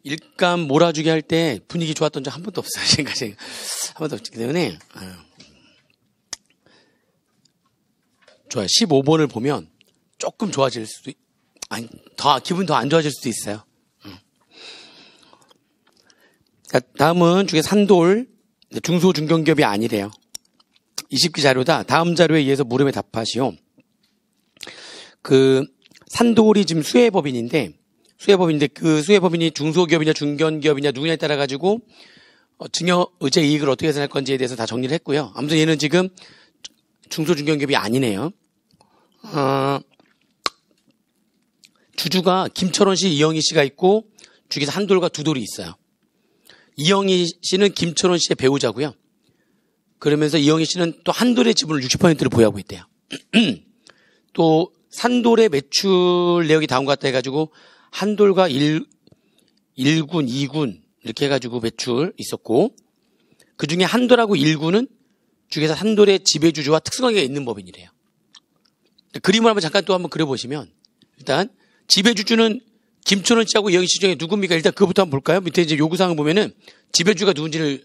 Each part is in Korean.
일감 몰아주기 할 때 분위기 좋았던 적 한 번도 없어요. 지금까지 한 번도 없기 때문에. 좋아요. 15번을 보면 조금 좋아질 수도, 기분 더 안 좋아질 수도 있어요. 자, 다음은 중에 산돌, 중소 중견기업이 아니래요. 20기 자료다. 다음 자료에 의해서 물음에 답하시오. 산돌이 지금 수혜법인인데 그 수혜법인이 중소기업이냐 중견기업이냐 누구냐에 따라 가지고 증여의제 이익을 어떻게 계산할 건지에 대해서 다 정리를 했고요. 아무튼 얘는 지금 중소중견기업이 아니네요. 주주가 김철원 씨, 이영희 씨가 있고 주기자 한돌과 두 돌이 있어요. 이영희 씨는 김철원 씨의 배우자고요. 그러면서 이영희 씨는 또 한돌의 지분을 60%를 보유하고 있대요. 또 산돌의 매출 내역이 다음과 같다 해가지고 한돌과 1군, 2군 이렇게 해가지고 매출 있었고 그중에 한돌하고 1군은 주기자 한돌의 지배주주와 특수관계가 있는 법인이래요. 그림을 한번 그려보시면 일단 지배주주는 김철원 씨하고 이영희 씨 중에 누굽니까? 일단 그거부터 한번 볼까요? 밑에 이제 요구사항을 보면은 지배주가 누군지를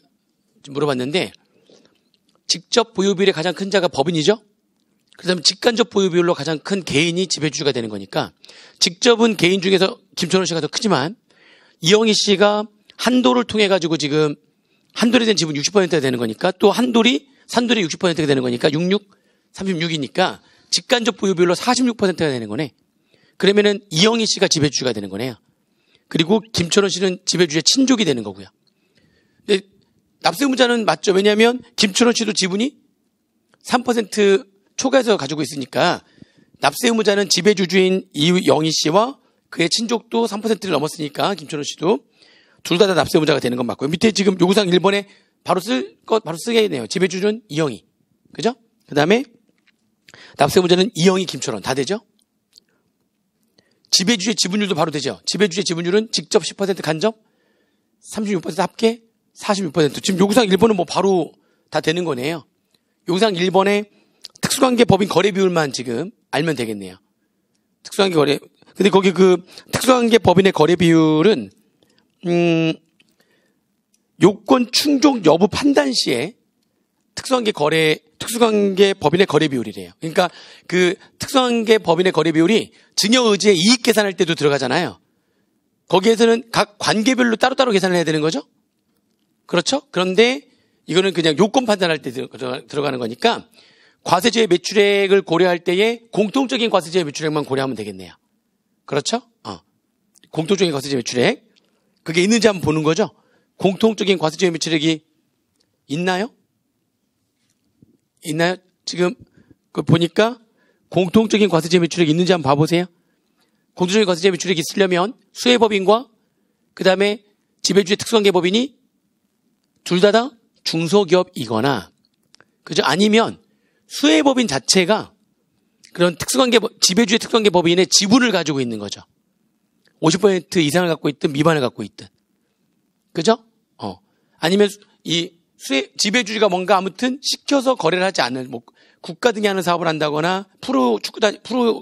물어봤는데 직접 보유비율의 가장 큰 자가 법인이죠? 그다음에 직간접 보유비율로 가장 큰 개인이 지배주주가 되는 거니까 직접은 개인 중에서 김철원 씨가 더 크지만 이영희 씨가 한돌을 통해 가지고 지금 한돌에 대한 지분 60%가 되는 거니까 또 산돌이 60%가 되는 거니까 36이니까 직간접 보유비율로 46%가 되는 거네. 그러면은 이영희 씨가 지배주주가 되는 거네요. 그리고 김철원 씨는 지배주주의 친족이 되는 거고요. 근데 납세의무자는 맞죠. 왜냐하면 김철원 씨도 지분이 3% 초과해서 가지고 있으니까 납세의무자는 지배주주인 이영희 씨와 그의 친족도 3%를 넘었으니까 김철원 씨도 둘 다 납세의무자가 되는 건 맞고요. 밑에 지금 요구사항 1번에 바로 쓰겠네요. 지배주주는 이영희. 그죠? 그 다음에 납세의무자는 이영희, 김철원 다 되죠? 지배주주의 지분율도 바로 되죠? 지배주주의 지분율은 직접 10%, 간접 36% 합계 46%. 지금 요구사항 1번은 뭐 바로 다 되는 거네요. 요구사항 1번에 특수관계 법인 거래 비율만 지금 알면 되겠네요. 특수관계 거래. 근데 거기 특수관계 법인의 거래 비율은, 요건 충족 여부 판단 시에 특수관계 법인의 거래 비율이래요. 그러니까 특수관계 법인의 거래 비율이 증여의지의 이익 계산할 때도 들어가잖아요. 거기에서는 각 관계별로 따로따로 계산을 해야 되는 거죠? 그렇죠? 그런데 이거는 그냥 요건 판단할 때 들어가는 거니까 과세주의 매출액을 고려할 때에 공통적인 과세주의 매출액만 고려하면 되겠네요. 그렇죠? 공통적인 과세주의 매출액. 그게 있는지 한번 보는 거죠? 공통적인 과세주의 매출액이 있나요? 지금 보니까 공통적인 과세주의 매출액이 있는지 한번 봐보세요. 공통적인 과세주의 매출액이 있으려면 수혜법인과 그 다음에 지배주의 특수관계법인이 둘 다 중소기업이거나 그죠? 아니면 수혜법인 자체가 그런 지배주의 특수관계법인의 지분을 가지고 있는 거죠. 50% 이상을 갖고 있든 미만을 갖고 있든. 그죠? 아니면 지배주주가 뭔가 아무튼 시켜서 거래를 하지 않는, 국가 등이 하는 사업을 한다거나, 프로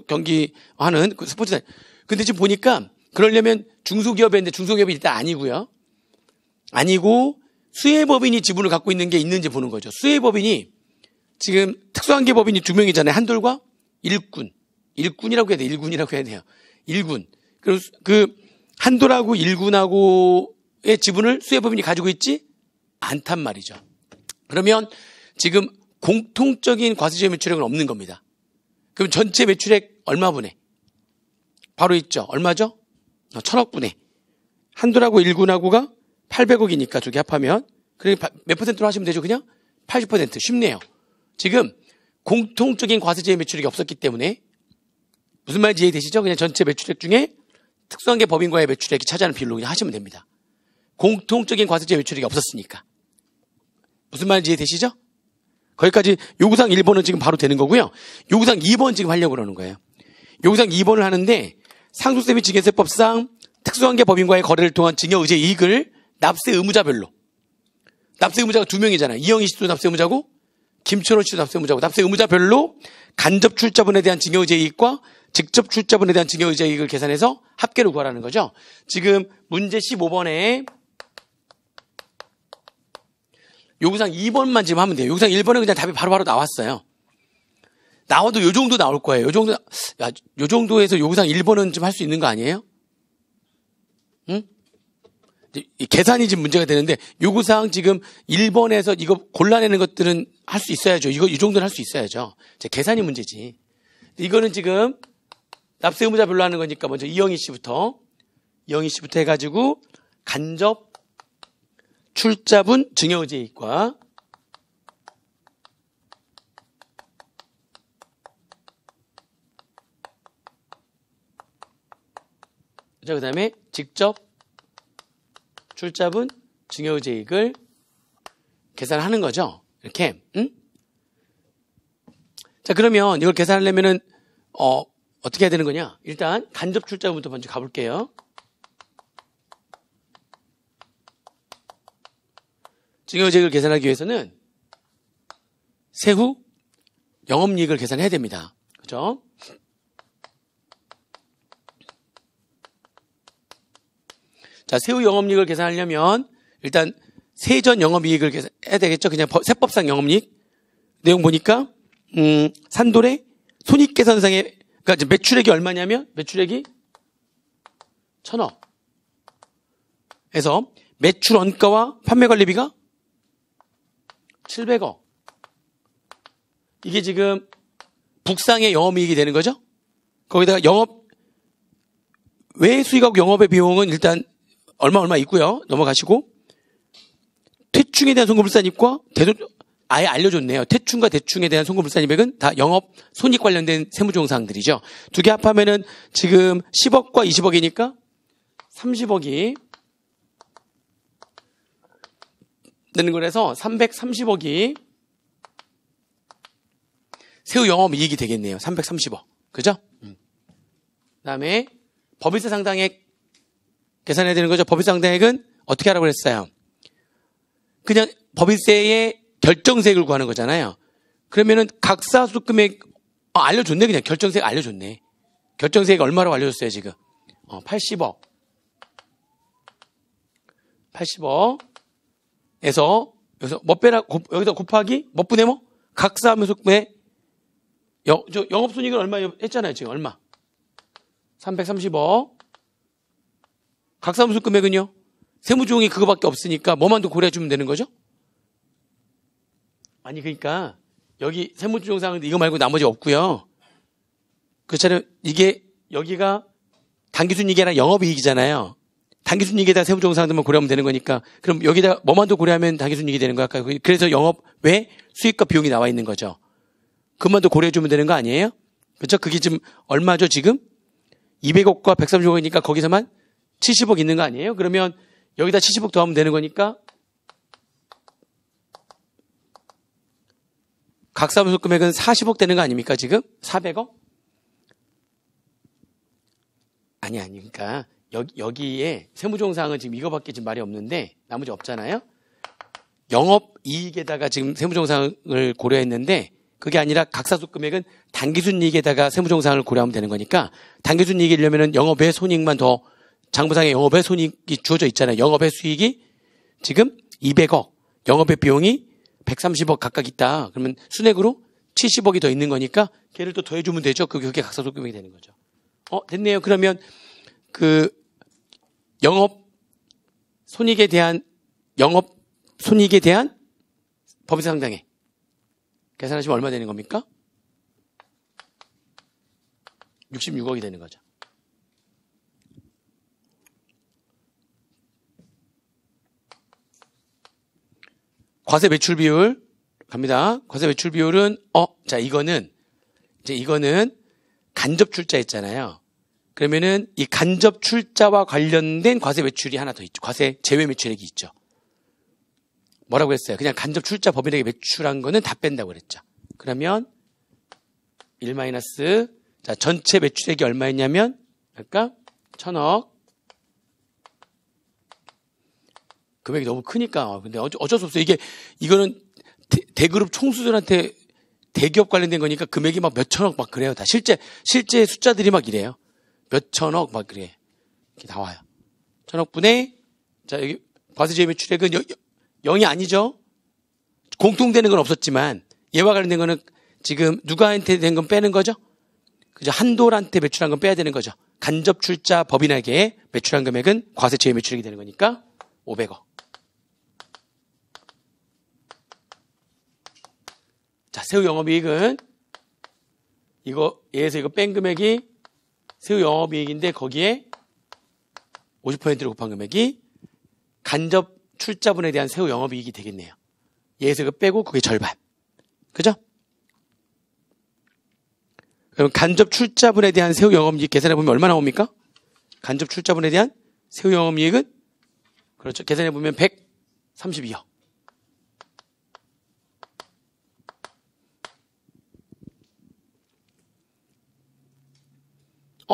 경기 하는 스포츠단. 근데 지금 보니까, 그러려면 중소기업인데 중소기업이 일단 아니고요. 아니고, 수혜법인이 지분을 갖고 있는 게 있는지 보는 거죠. 수혜법인이, 지금 특수관계법인이 두 명이잖아요. 한돌과 일군. 일군이라고 해야 돼요. 일군이라고 해야 돼요. 일군. 그리고 한돌하고 일군하고의 지분을 수혜법인이 가지고 있지 않단 말이죠. 그러면 지금 공통적인 과세주의 매출액은 없는 겁니다. 그럼 전체 매출액 얼마분에? 바로 있죠. 얼마죠? 1000억분에. 한돌하고 일군하고가 800억이니까 두 개 합하면 몇 퍼센트로 하시면 되죠? 그냥 80%. 쉽네요. 지금 공통적인 과세주의 매출액이 없었기 때문에 무슨 말인지 이해되시죠? 그냥 전체 매출액 중에 특수관계 법인과의 매출액이 차지하는 비율로 그냥 하시면 됩니다. 공통적인 과세주의 매출액이 없었으니까. 무슨 말인지 이해되시죠? 거기까지 요구사항 1번은 지금 바로 되는 거고요. 요구사항 2번 지금 하려고 그러는 거예요. 요구사항 2번을 하는데 상속세 및 증여세법상 특수관계 법인과의 거래를 통한 증여의제 이익을 납세 의무자별로. 납세 의무자가 두 명이잖아요. 이영희 씨도 납세 의무자고 김철원 씨도 납세 의무자고 납세 의무자별로 간접 출자분에 대한 증여의제 이익과 직접 출자분에 대한 증여의자이익을 계산해서 합계를 구하라는 거죠. 지금 문제 15번에 요구사항 2번만 지금 하면 돼요. 요구사항 1번은 그냥 답이 바로바로 나왔어요. 나와도 요 정도 나올 거예요. 요 정도에서 요구사항 1번은 좀 할 수 있는 거 아니에요? 응? 계산이 지금 문제가 되는데 요구사항 지금 1번에서 이거 골라내는 것들은 할 수 있어야죠. 이 정도는 할 수 있어야죠. 계산이 문제지. 이거는 지금 납세 의무자별로 하는 거니까 먼저 이영희 씨부터 해가지고 간접 출자분 증여의제이익과 그 다음에 직접 출자분 증여의제이익을 계산하는 거죠. 이렇게. 응? 자, 그러면 이걸 계산하려면은 어떻게 해야 되는 거냐? 일단 간접 출자분부터 먼저 가볼게요. 증여의제이익을 계산하기 위해서는 세후 영업이익을 계산해야 됩니다. 그죠? 자, 세후 영업이익을 계산하려면 일단 세전 영업이익을 계산해야 되겠죠. 그냥 세법상 영업이익 내용 보니까 산돌의 손익계산상의 그러니까 매출액이 얼마냐면 매출액이 1,000억. 해서 매출 원가와 판매관리비가 700억. 이게 지금 북상의 영업이익이 되는 거죠. 거기다가 영업 외 수익하고 영업의 비용은 일단 얼마 있고요. 넘어가시고 퇴충에 대한 송금불산입과 아예 알려줬네요. 퇴충과 대충에 대한 송금불산입액은 다 영업 손익 관련된 세무조항사항들이죠. 두 개 합하면은 지금 10억과 20억이니까 30억이 되는 거라서 330억이 세후 영업이익이 되겠네요. 330억. 그죠? 그다음에 법인세 상당액 계산해야 되는 거죠. 법인세 상당액은 어떻게 하라고 그랬어요? 그냥 법인세의 결정세액을 구하는 거잖아요. 그러면은 각사수 금액 알려줬네. 그냥 결정세액 알려줬네. 결정세액 얼마라고 알려줬어요 지금? 80억. 80억에서 여기서 뭐 빼라 여기다 곱하기 뭐 분의 뭐 각사하면서 왜 영업손익은 얼마 했잖아요 지금 얼마? 330억. 각사무소 금액은요? 세무조항이 그거밖에 없으니까 뭐만 더 고려해주면 되는 거죠? 아니 그러니까 여기 세무조항사항은 이거 말고 나머지 없고요. 그렇잖아요. 이게 여기가 당기순이익이 아니라 영업이익이잖아요. 당기순이익에다 세무조항사항들만 고려하면 되는 거니까 그럼 여기다 뭐만 더 고려하면 당기순이익이 되는 거야. 그래서 영업 외 수익과 비용이 나와 있는 거죠. 그것만 더 고려해주면 되는 거 아니에요? 그렇죠? 그게 지금 얼마죠 지금? 200억과 130억이니까 거기서만 70억 있는 거 아니에요? 그러면 여기다 70억 더하면 되는 거니까 각사무소 금액은 40억 되는 거 아닙니까 지금? 400억? 아니 그러니까 여기에 세무조항사항은 지금 이거밖에 지금 말이 없는데 나머지 없잖아요? 영업이익에다가 지금 세무조항사항을 고려했는데 그게 아니라 각사수 금액은 당기순이익에다가 세무조항사항을 고려하면 되는 거니까 당기순이익이려면 영업의 손익만 더 장부상에 영업의 손익이 주어져 있잖아요. 영업의 수익이 지금 200억, 영업의 비용이 130억 각각 있다. 그러면 순액으로 70억이 더 있는 거니까 걔를 또 더해주면 되죠. 그게 각사수 금액이 되는 거죠. 됐네요. 그러면 그 영업 손익에 대한 법인세 상당액 계산하시면 얼마 되는 겁니까? 66억이 되는 거죠. 과세 매출 비율 갑니다. 과세 매출 비율은 자 이거는 간접 출자 있잖아요. 그러면은 이 간접 출자와 관련된 과세 매출이 하나 더 있죠. 과세 제외 매출액이 있죠. 뭐라고 했어요? 그냥 간접 출자 법인에게 매출한 거는 다 뺀다고 그랬죠. 그러면 1 마이너스 자 전체 매출액이 얼마였냐면 아까 1,000억. 금액이 너무 크니까 근데 어쩔 수 없어요. 이거는 대그룹 총수들한테 대기업 관련된 거니까 금액이 막 몇천억 막 그래요. 다 실제 숫자들이 막 이래요. 몇천억 막 그래. 이렇게 나와요. 천억분의, 자, 여기 과세지회 매출액은 0이 아니죠? 공통되는 건 없었지만, 얘와 관련된 거는 지금 누구한테 된 건 빼는 거죠? 그죠? 한돌한테 매출한 건 빼야 되는 거죠. 간접 출자 법인에게 매출한 금액은 과세지회 매출액이 되는 거니까 500억. 자, 세후 영업이익은 얘에서 이거 뺀 금액이 세후 영업이익인데 거기에 50%를 곱한 금액이 간접 출자분에 대한 세후 영업이익이 되겠네요. 얘에서 이거 빼고 그게 절반. 그죠? 그럼 간접 출자분에 대한 세후 영업이익 계산해 보면 얼마 나옵니까? 간접 출자분에 대한 세후 영업이익은 그렇죠. 계산해 보면 132억.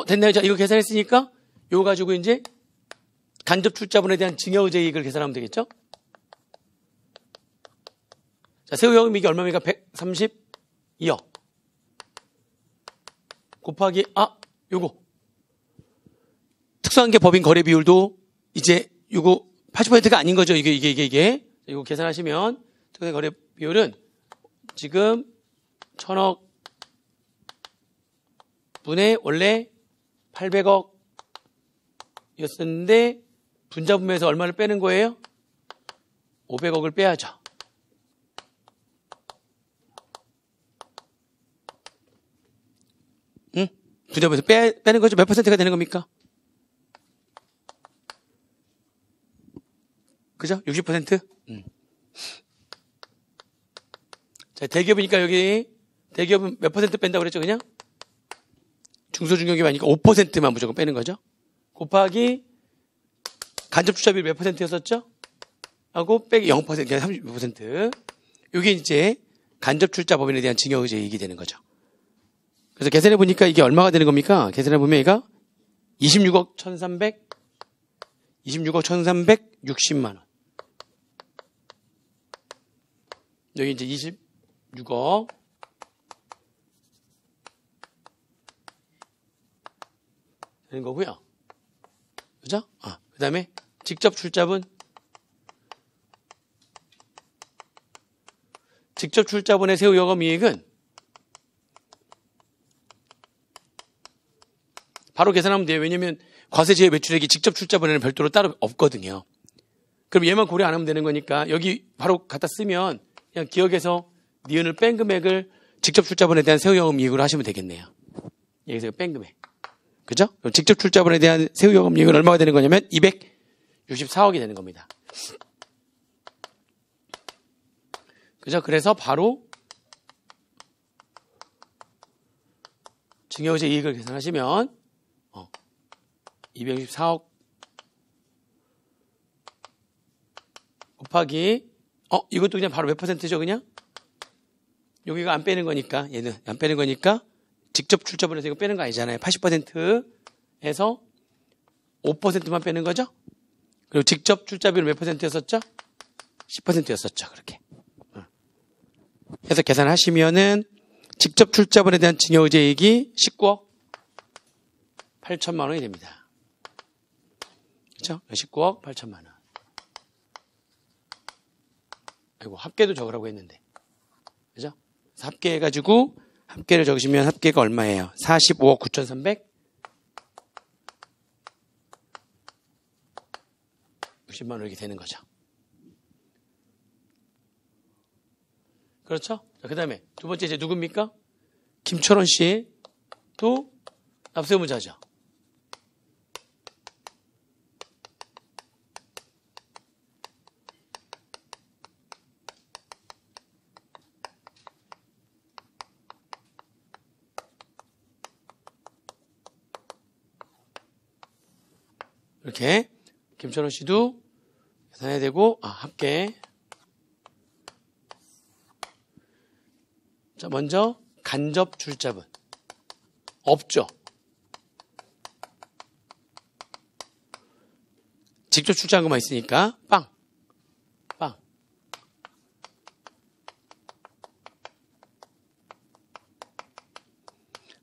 됐나요? 자, 이거 계산했으니까 이거 가지고 이제 간접 출자분에 대한 증여의제 이익을 계산하면 되겠죠? 자, 세후 영업이익이 얼마입니까? 132억. 곱하기, 요거. 특수한계 법인 거래 비율도 이제 요거 80%가 아닌 거죠. 이게. 이거 계산하시면 특수한계 거래 비율은 지금 1000억 분의 원래 800억 였었는데 분자분배에서 얼마를 빼는 거예요? 500억을 빼야죠. 응? 분자분배에서 빼는 거죠. 몇 퍼센트가 되는 겁니까? 그죠? 60%? 자, 대기업이니까 여기 대기업은 몇 퍼센트 뺀다고 그랬죠, 그냥? 중소중견기업 아니니까 5%만 무조건 빼는 거죠. 곱하기 간접 출자비율 몇 퍼센트였었죠? 하고 빼기 0%, 그러니까 36%. 이게 이제 간접 출자 법인에 대한 증여의제 이익이 되는 거죠. 그래서 계산해 보니까 이게 얼마가 되는 겁니까? 계산해 보면 얘가 26억 1360만 원. 여기 이제 26억. 되는 거고요. 그죠? 그 다음에 직접 출자분. 직접 출자분의 세후 영업이익은 바로 계산하면 돼요. 왜냐면 과세지회 매출액이 직접 출자분에는 별도로 따로 없거든요. 그럼 얘만 고려 안 하면 되는 거니까 여기 바로 갖다 쓰면 그냥 기억에서 니은을 뺀 금액을 직접 출자분에 대한 세후 영업이익으로 하시면 되겠네요. 여기서 뺀 금액. 그죠? 그럼 직접 출자분에 대한 세후 영업이익은 얼마가 되는 거냐면 264억이 되는 겁니다. 그죠? 그래서 바로 증여의제 이익을 계산하시면 264억 곱하기 이것도 그냥 바로 몇 퍼센트죠, 그냥? 여기가 안 빼는 거니까, 얘는 안 빼는 거니까 직접 출자분에서 이거 빼는 거 아니잖아요. 80%에서 5%만 빼는 거죠? 그리고 직접 출자비율 몇 퍼센트였었죠? 10%였었죠. 그렇게. 해서 계산하시면은 직접 출자분에 대한 증여의제 이익이 19억 8천만 원이 됩니다. 그렇죠? 19억 8천만 원. 아이고, 합계도 적으라고 했는데. 그죠? 합계해가지고 합계를 적으시면 합계가 얼마예요? 45억 9,360만 원 이렇게 되는 거죠. 그렇죠? 그 다음에 두 번째 이제 누굽니까? 김철원 씨도 납세의무자죠. 이렇게 김철원 씨도 계산해야 되고 합계. 자, 먼저 간접 출자분 없죠. 직접 출자한 것만 있으니까 빵.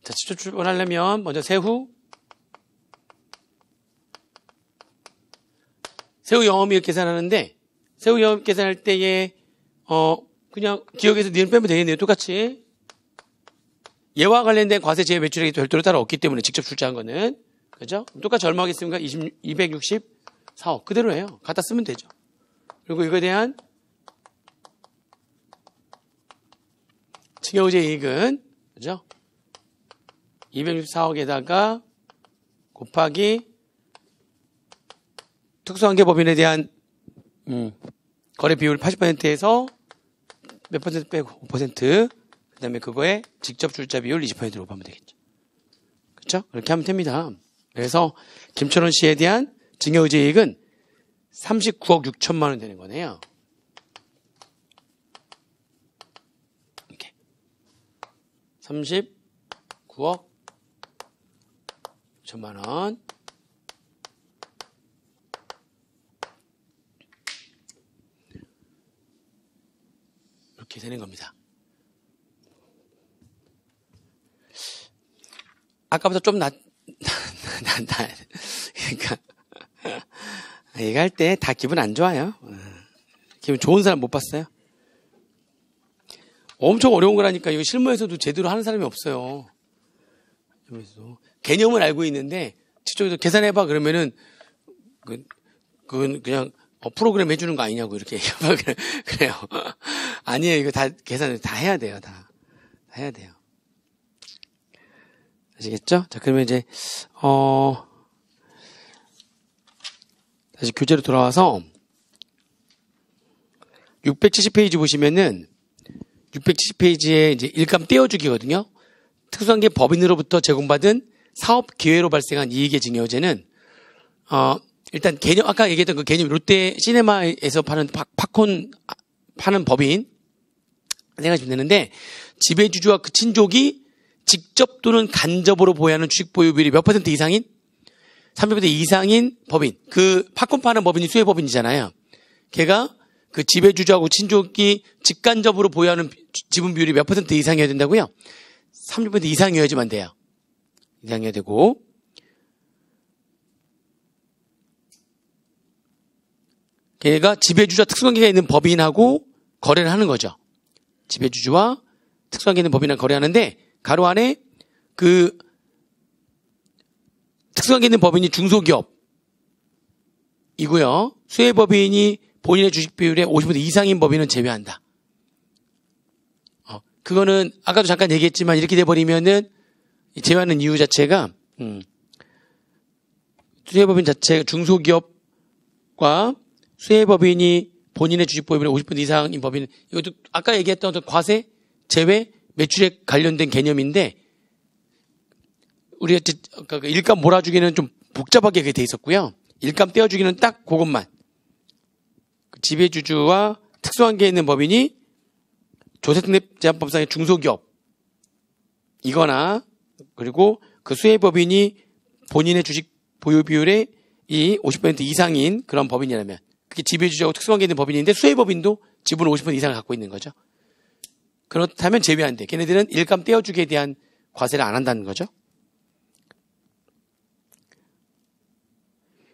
자, 직접 출발하려면 먼저 세후 영업이익 계산하는데, 세후 영업이익 계산할 때에 그냥 기억에서 니은 빼면 되겠네요. 똑같이. 얘와 관련된 과세 제외 매출액이 별도로 따로 없기 때문에 직접 출자한 거는. 그죠? 똑같이 얼마 하겠습니까? 264억. 그대로예요. 갖다 쓰면 되죠. 그리고 이거에 대한 증여의제 이익은, 그죠? 264억에다가 곱하기 특수관계법인에 대한 거래 비율 80%에서 몇 퍼센트 빼고 5%, 그 다음에 그거에 직접 출자 비율 20%로 곱하면 되겠죠. 그렇죠? 그렇게 하면 됩니다. 그래서 김철원 씨에 대한 증여의제 이익은 39억 6천만 원 되는 거네요. 이렇게 39억 6천만 원. 이렇게 되는 겁니다. 아까보다 좀 그러니까 얘기할 때 다 기분 안 좋아요. 기분 좋은 사람 못 봤어요. 엄청 어려운 거라니까. 이거 실무에서도 제대로 하는 사람이 없어요. 개념을 알고 있는데 직접 계산해봐 그러면은 그건 그냥 프로그램 해주는 거 아니냐고 이렇게 얘기해봐. 그래요. 아니에요. 이거 다 계산을 다 해야 돼요. 다 해야 돼요. 아시겠죠? 자, 그러면 이제 다시 교재로 돌아와서 670페이지 보시면은 670페이지에 이제 일감 떼어주기거든요. 특수관계 법인으로부터 제공받은 사업 기회로 발생한 이익의 증여의제는 일단 개념, 아까 얘기했던 그 개념, 롯데 시네마에서 파는 팝콘 파는 법인 생각하시면 되는데, 지배주주와 그 친족이 직접 또는 간접으로 보유하는 주식 보유 비율이 몇 퍼센트 이상인? 30% 이상인 법인. 그 팝콘 파는 법인이 수혜법인이잖아요. 걔가 그 지배주주하고 친족이 직간접으로 보유하는 지분 비율이 몇 퍼센트 이상이어야 된다고요? 30% 이상이어야지만 돼요. 이상이어야 되고, 걔가 지배주주와 특수관계가 있는 법인하고 거래를 하는 거죠. 지배주주와 특수관계 있는 법인이랑 거래하는데, 가로 안에 그 특수관계 있는 법인이 중소기업이고요. 수혜법인이 본인의 주식 비율의 50% 이상인 법인은 제외한다. 그거는 아까도 잠깐 얘기했지만 이렇게 돼버리면은 제외하는 이유 자체가 수혜법인 자체가 중소기업과 수혜법인이 본인의 주식 보유율의 50% 이상인 법인, 이것도 아까 얘기했던 어떤 과세, 제외, 매출액 관련된 개념인데, 우리가 일감 몰아주기는 좀 복잡하게 그게 돼 있었고요. 일감 떼어주기는 딱 그것만. 지배주주와 특수관계에 있는 법인이 조세특례제한법상의 중소기업 이거나, 그리고 그 수혜법인이 본인의 주식 보유 비율의 이 50% 이상인 그런 법인이라면, 그게 지배주주하고 특수관계에 있는 법인인데 수혜법인도 지분 50% 이상을 갖고 있는 거죠. 그렇다면 제외한대. 걔네들은 일감 떼어주기에 대한 과세를 안 한다는 거죠.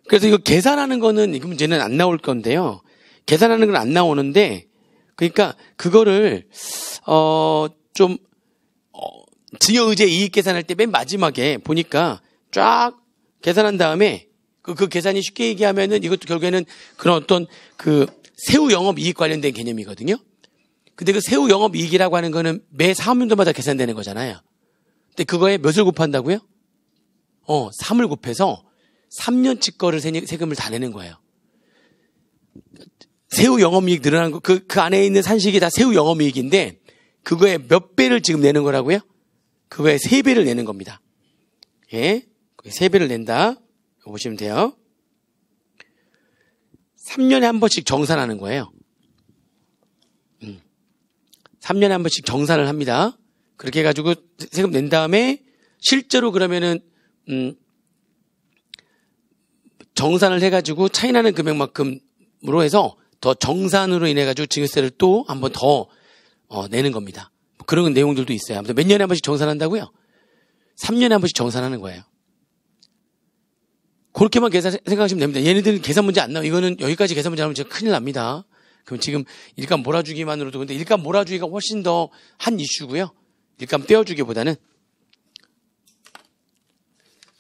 그래서 이거 계산하는 거는 이 문제는 안 나올 건데요. 계산하는 건 안 나오는데, 그러니까 그거를 증여의제 이익 계산할 때 맨 마지막에 보니까 쫙 계산한 다음에 그 계산이 쉽게 얘기하면은 이것도 결국에는 그런 어떤 그 세후 영업 이익 관련된 개념이거든요. 근데 그 세후 영업 이익이라고 하는 거는 매 사업연도마다 계산되는 거잖아요. 근데 그거에 몇을 곱한다고요? 3을 곱해서 3년치 거를 세금을 다 내는 거예요. 세후 영업이익 늘어난 거, 그 안에 있는 산식이 다 세후 영업이익인데, 그거에 몇 배를 지금 내는 거라고요? 그거에 3배를 내는 겁니다. 예? 3배를 낸다. 이거 보시면 돼요. 3년에 한 번씩 정산하는 거예요. 3년에 한 번씩 정산을 합니다. 그렇게 해가지고 세금 낸 다음에, 실제로 그러면은, 정산을 해가지고 차이나는 금액만큼으로 해서 더 정산으로 인해가지고 증여세를 또 한 번 더 내는 겁니다. 그런 내용들도 있어요. 아무튼 몇 년에 한 번씩 정산한다고요? 3년에 한 번씩 정산하는 거예요. 그렇게만 생각하시면 됩니다. 얘네들은 계산 문제 안 나와요. 이거는 여기까지 계산 문제 나오면 진짜 큰일 납니다. 그럼 지금 일감 몰아주기만으로도 근데 일감 몰아주기가 훨씬 더 한 이슈고요. 일감 떼어주기보다는.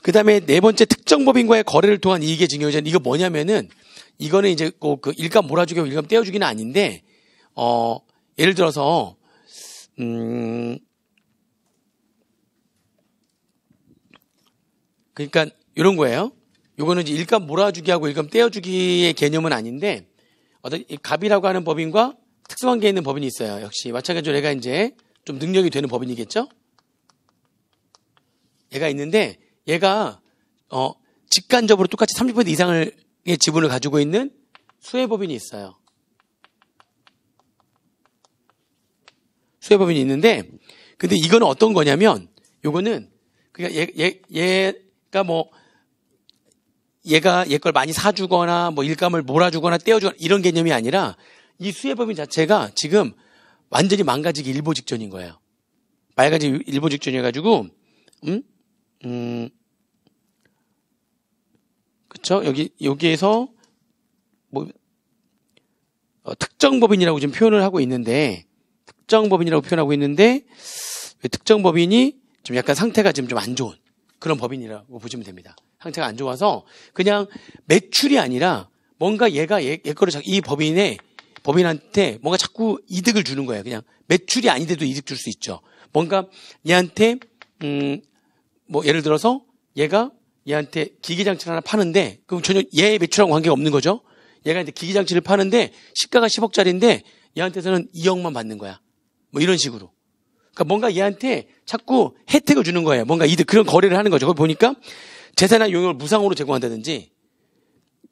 그 다음에 네 번째 특정 법인과의 거래를 통한 이익의 증여유전. 이거 뭐냐면은 이거는 이제 꼭 그 일감 몰아주기와 일감 떼어주기는 아닌데 예를 들어서 그러니까 이런 거예요. 요거는 이제 일감 몰아주기하고 일감 떼어주기의 개념은 아닌데 어떤 갑이라고 하는 법인과 특수관계에 있는 법인이 있어요. 역시 마찬가지로 얘가 이제 좀 능력이 되는 법인이겠죠. 얘가 있는데 얘가 직간접으로 똑같이 30% 이상의 지분을 가지고 있는 수혜법인이 있어요. 수혜법인이 있는데 근데 이거는 어떤 거냐면 요거는 그러니까 얘가 뭐 얘가 얘 걸 많이 사주거나 뭐 일감을 몰아주거나 떼어주거나 이런 개념이 아니라 이 수혜법인 자체가 지금 완전히 망가지기 일보 직전인 거예요. 망가지기 일보 직전이어가지고 그쵸? 여기에서 뭐 특정 법인이라고 지금 표현을 하고 있는데 특정 법인이라고 표현하고 있는데 특정 법인이 좀 약간 상태가 지금 좀 안 좋은 그런 법인이라고 보시면 됩니다. 상태가 안 좋아서 그냥 매출이 아니라 뭔가 얘가 얘 거를 이 법인한테 뭔가 자꾸 이득을 주는 거예요. 그냥 매출이 아닌데도 이득 줄 수 있죠. 뭔가 얘한테 뭐 예를 들어서 얘가 얘한테 기기장치를 하나 파는데 그럼 전혀 얘의 매출하고 관계가 없는 거죠. 얘가 이제 기기장치를 파는데 시가가 10억짜리인데 얘한테서는 2억만 받는 거야. 뭐 이런 식으로. 그러니까 뭔가 얘한테 자꾸 혜택을 주는 거예요. 뭔가 이득 그런 거래를 하는 거죠. 거기 보니까 재산이나 용역을 무상으로 제공한다든지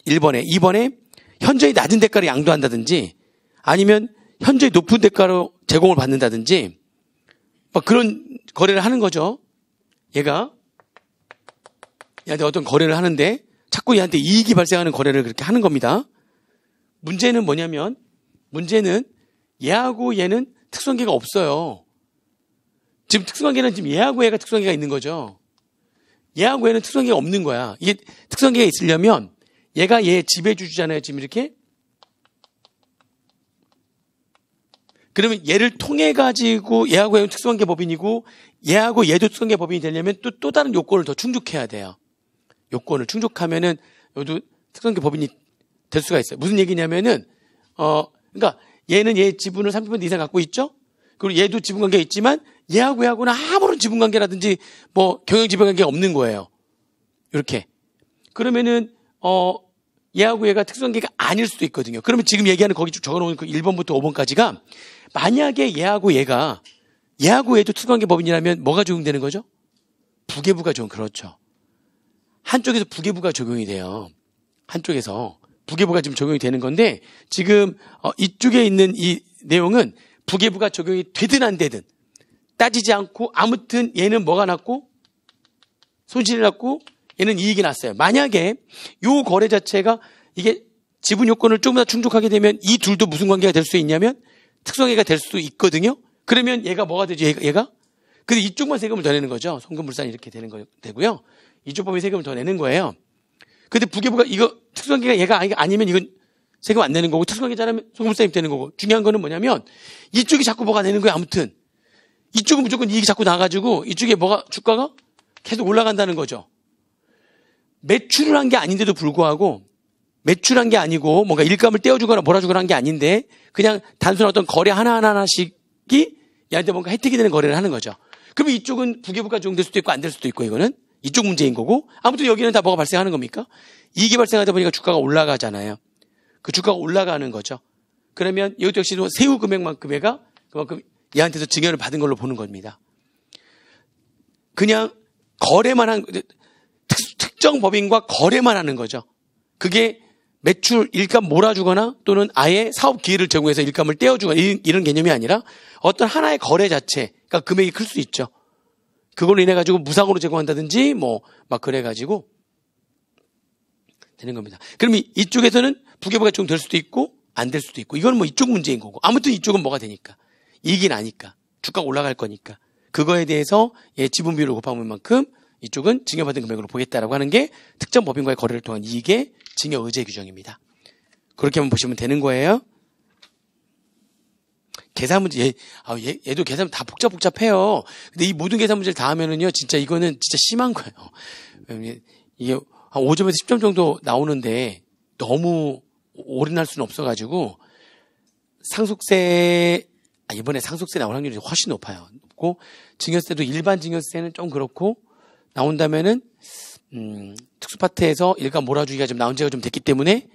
1번에 2번에 현저히 낮은 대가를 양도한다든지 아니면 현저히 높은 대가로 제공을 받는다든지 막 그런 거래를 하는 거죠. 얘가 얘한테 어떤 거래를 하는데 자꾸 얘한테 이익이 발생하는 거래를 그렇게 하는 겁니다. 문제는 뭐냐면 문제는 얘하고 얘는 특수관계가 없어요. 지금 특수관계는 지금 얘하고 얘가 특수관계가 있는 거죠. 얘하고 얘는 특수관계가 없는 거야. 이게 특수관계가 있으려면 얘가 얘 지배주주잖아요. 지금 이렇게. 그러면 얘를 통해 가지고 얘하고 얘는 특수관계 법인이고 얘하고 얘도 특수관계 법인이 되려면 또 다른 요건을 더 충족해야 돼요. 요건을 충족하면은 여기도 특수관계 법인이 될 수가 있어요. 무슨 얘기냐면은 그러니까 얘는 얘 지분을 30% 이상 갖고 있죠. 그리고 얘도 지분관계가 있지만 얘하고 얘하고는 아무런 지분관계라든지 뭐 경영지분관계가 없는 거예요. 이렇게. 그러면은 얘하고 얘가 특수관계가 아닐 수도 있거든요. 그러면 지금 얘기하는 거기 적어놓은 그 1번부터 5번까지가 만약에 얘하고 얘가 얘하고 얘도 특수관계 법인이라면 뭐가 적용되는 거죠? 부계부가 적용. 그렇죠. 한쪽에서 부계부가 적용이 돼요. 한쪽에서 부계부가 지금 적용이 되는 건데 지금 이쪽에 있는 이 내용은 부계부가 적용이 되든 안 되든 따지지 않고 아무튼 얘는 뭐가 났고 손실이 났고 얘는 이익이 났어요. 만약에 요 거래 자체가 이게 지분 요건을 조금 더 충족하게 되면 이 둘도 무슨 관계가 될 수 있냐면 특수관계가 될 수도 있거든요. 그러면 얘가 뭐가 되죠? 얘가? 근데 이쪽만 세금을 더 내는 거죠. 송금불산이 이렇게 되고요. 이쪽 법에 세금을 더 내는 거예요. 근데 부계부가 이거 특수관계가 얘가 아니면 이건 세금 안 내는 거고 특수관계자라면 송금불산이 되는 거고 중요한 거는 뭐냐면 이쪽이 자꾸 뭐가 내는 거예요. 아무튼 이쪽은 무조건 이익이 자꾸 나가지고 이쪽에 뭐가 주가가 계속 올라간다는 거죠. 매출을 한 게 아닌데도 불구하고 매출한 게 아니고 뭔가 일감을 떼어주거나 몰아주거나 한 게 아닌데 그냥 단순한 어떤 거래 하나하나씩이 얘한테 뭔가 혜택이 되는 거래를 하는 거죠. 그러면 이쪽은 부계부가 적용될 수도 있고 안 될 수도 있고 이거는 이쪽 문제인 거고 아무튼 여기는 다 뭐가 발생하는 겁니까? 이익이 발생하다 보니까 주가가 올라가잖아요. 그 주가가 올라가는 거죠. 그러면 이것도 역시 세후 금액만큼 얘가 그만큼 얘한테서 증여를 받은 걸로 보는 겁니다. 그냥 거래만 한 특정 법인과 거래만 하는 거죠. 그게 매출 일감 몰아주거나 또는 아예 사업 기회를 제공해서 일감을 떼어주거나 이런 개념이 아니라 어떤 하나의 거래 자체가 금액이 클 수 있죠. 그걸로 인해 가지고 무상으로 제공한다든지 뭐 막 그래 가지고 되는 겁니다. 그러면 이쪽에서는 부계부가 좀 될 수도 있고 안 될 수도 있고 이건 뭐 이쪽 문제인 거고 아무튼 이쪽은 뭐가 되니까 이익이 나니까 주가가 올라갈 거니까 그거에 대해서 지분 비율을 곱하면 만큼 이쪽은 증여받은 금액으로 보겠다라고 하는 게 특정 법인과의 거래를 통한 이익의 증여 의제 규정입니다. 그렇게 한번 보시면 되는 거예요. 계산 문제, 얘도 계산 다 복잡해요. 근데 이 모든 계산 문제를 다 하면은요, 진짜 이거는 진짜 심한 거예요. 이게 한 5점에서 10점 정도 나오는데 너무 올인할 수는 없어가지고 이번에 상속세 나올 확률이 훨씬 높아요. 높고 증여세도 일반 증여세는 좀 그렇고 나온다면은 특수파트에서 일감 몰아주기가 좀 나온 지가 좀 됐기 때문에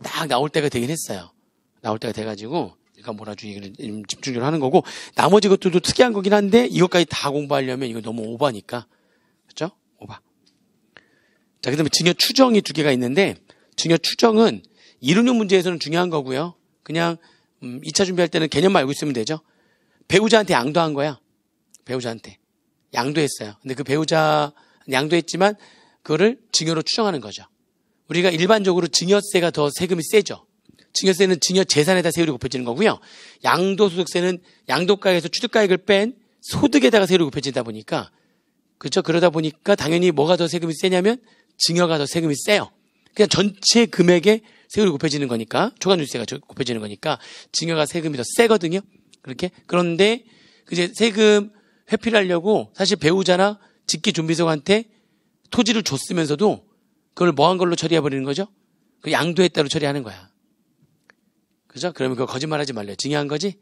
딱 나올 때가 되긴 했어요. 나올 때가 돼가지고 일감 몰아주기를 집중적으로 하는 거고 나머지 것들도 특이한 거긴 한데 이것까지 다 공부하려면 이거 너무 오버니까 그렇죠? 오버. 자, 그다음에 증여 추정이 두 개가 있는데 증여 추정은 이론형 문제에서는 중요한 거고요. 그냥 2차 준비할 때는 개념만 알고 있으면 되죠. 배우자한테 양도한 거야. 배우자한테 양도했어요. 근데 그 배우자 양도했지만 그거를 증여로 추정하는 거죠. 우리가 일반적으로 증여세가 더 세금이 세죠. 증여세는 증여 재산에다 세율이 곱해지는 거고요. 양도소득세는 양도가액에서 취득가액을 뺀 소득에다가 세율이 곱해지다 보니까 그렇죠. 그러다 보니까 당연히 뭐가 더 세금이 세냐면 증여가 더 세금이 세요. 그냥 전체 금액에 세율이 곱해지는 거니까 초과누수세가 곱해지는 거니까 증여가 세금이 더 세거든요. 그렇게 그런데 이제 세금 회피를 하려고 사실 배우자나 직계 존비속한테 토지를 줬으면서도 그걸 뭐한 걸로 처리해버리는 거죠? 그 양도했다로 처리하는 거야. 그죠? 그러면 그거 거짓말하지 말래요. 증여한 거지?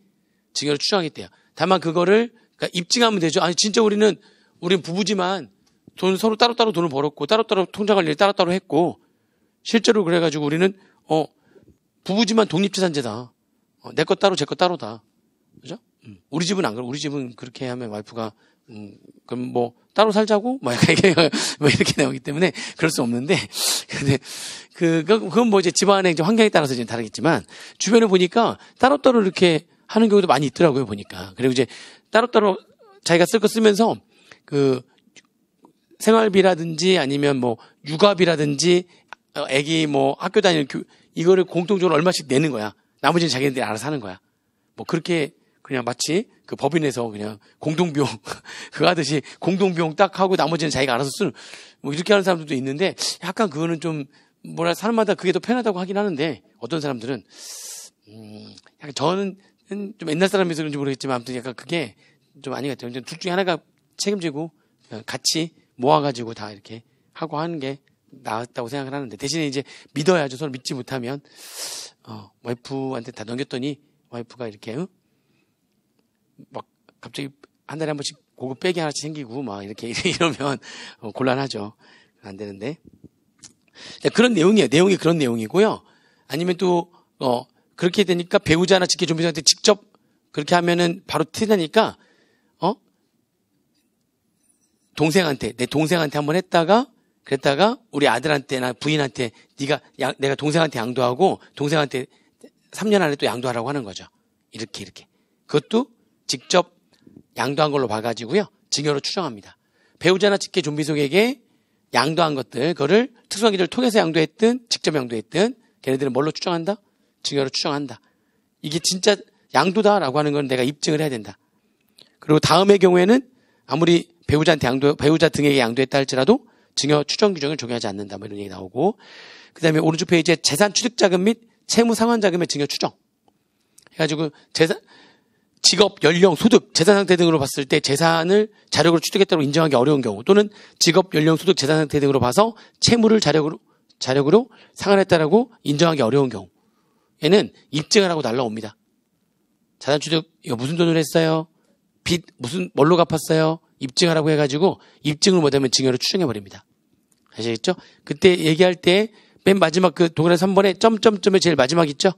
증여로 추정하겠대요. 다만 그거를 그러니까 입증하면 되죠. 아니 진짜 우리는 부부지만 돈 서로 따로따로 돈을 벌었고 따로따로 통장 관리를 따로따로 했고 실제로 그래가지고 우리는 부부지만 독립재산제다. 내 거 따로 제 거 따로다. 그죠? 우리 집은 안 그래. 우리 집은 그렇게 하면 와이프가 그럼 뭐 따로 살자고 뭐 이렇게 나오기 때문에 그럴 수 없는데 근데 그건 뭐 이제 집안의 이제 환경에 따라서 좀 다르겠지만 주변에 보니까 따로따로 이렇게 하는 경우도 많이 있더라고요 보니까. 그리고 이제 따로따로 자기가 쓸 거 쓰면서 그 생활비라든지 아니면 뭐 육아비라든지 애기 뭐 학교 다니는 이거를 공통적으로 얼마씩 내는 거야. 나머지는 자기네들이 알아서 하는 거야. 뭐 그렇게 그냥 마치 그 법인에서 그냥 공동비용 그거 하듯이 공동비용 딱 하고 나머지는 자기가 알아서 쓰는 뭐 이렇게 하는 사람들도 있는데 약간 그거는 좀 사람마다 그게 더 편하다고 하긴 하는데 어떤 사람들은 약간 저는 좀 옛날 사람이서 그런지 모르겠지만 아무튼 약간 그게 좀 아닌 것 같아요. 둘 중에 하나가 책임지고 같이 모아가지고 다 이렇게 하고 하는 게 나았다고 생각을 하는데 대신에 이제 믿어야죠. 서로 믿지 못하면 와이프한테 다 넘겼더니 와이프가 이렇게 막 갑자기 한 달에 한 번씩 고급 백이 하나씩 생기고 막 이렇게 이러면 곤란하죠. 안 되는데 그런 내용이에요. 내용이 그런 내용이고요. 아니면 또 그렇게 되니까 배우자나 직계 존비상한테 직접 그렇게 하면은 바로 티나니까 내 동생한테 한번 했다가 그랬다가 우리 아들한테나 부인한테 내가 동생한테 양도하고 동생한테 3년 안에 또 양도하라고 하는 거죠. 이렇게 그것도 직접 양도한 걸로 봐가지고요. 증여로 추정합니다. 배우자나 직계 존비속에게 양도한 것들 그거를 특수한 기준을 통해서 양도했든 직접 양도했든 걔네들은 뭘로 추정한다? 증여로 추정한다. 이게 진짜 양도다라고 하는 건 내가 입증을 해야 된다. 그리고 다음의 경우에는 아무리 배우자 등에게 양도했다 할지라도 증여 추정 규정을 적용하지 않는다. 뭐 이런 얘기 나오고 그다음에 오른쪽 페이지에 재산 취득 자금 및 채무 상환 자금의 증여 추정 해가지고 직업, 연령, 소득, 재산 상태 등으로 봤을 때 재산을 자력으로 취득했다고 인정하기 어려운 경우 또는 직업, 연령, 소득, 재산 상태 등으로 봐서 채무를 자력으로 상환했다라고 인정하기 어려운 경우에는 입증을 하고 날라옵니다. 자산 취득 이거 무슨 돈으로 했어요? 빚 뭘로 갚았어요? 입증하라고 해가지고 입증을 못하면 증여로 추정해버립니다. 아시겠죠? 그때 얘기할 때 맨 마지막 그 동그라미 3번에 점점점의 제일 마지막 있죠?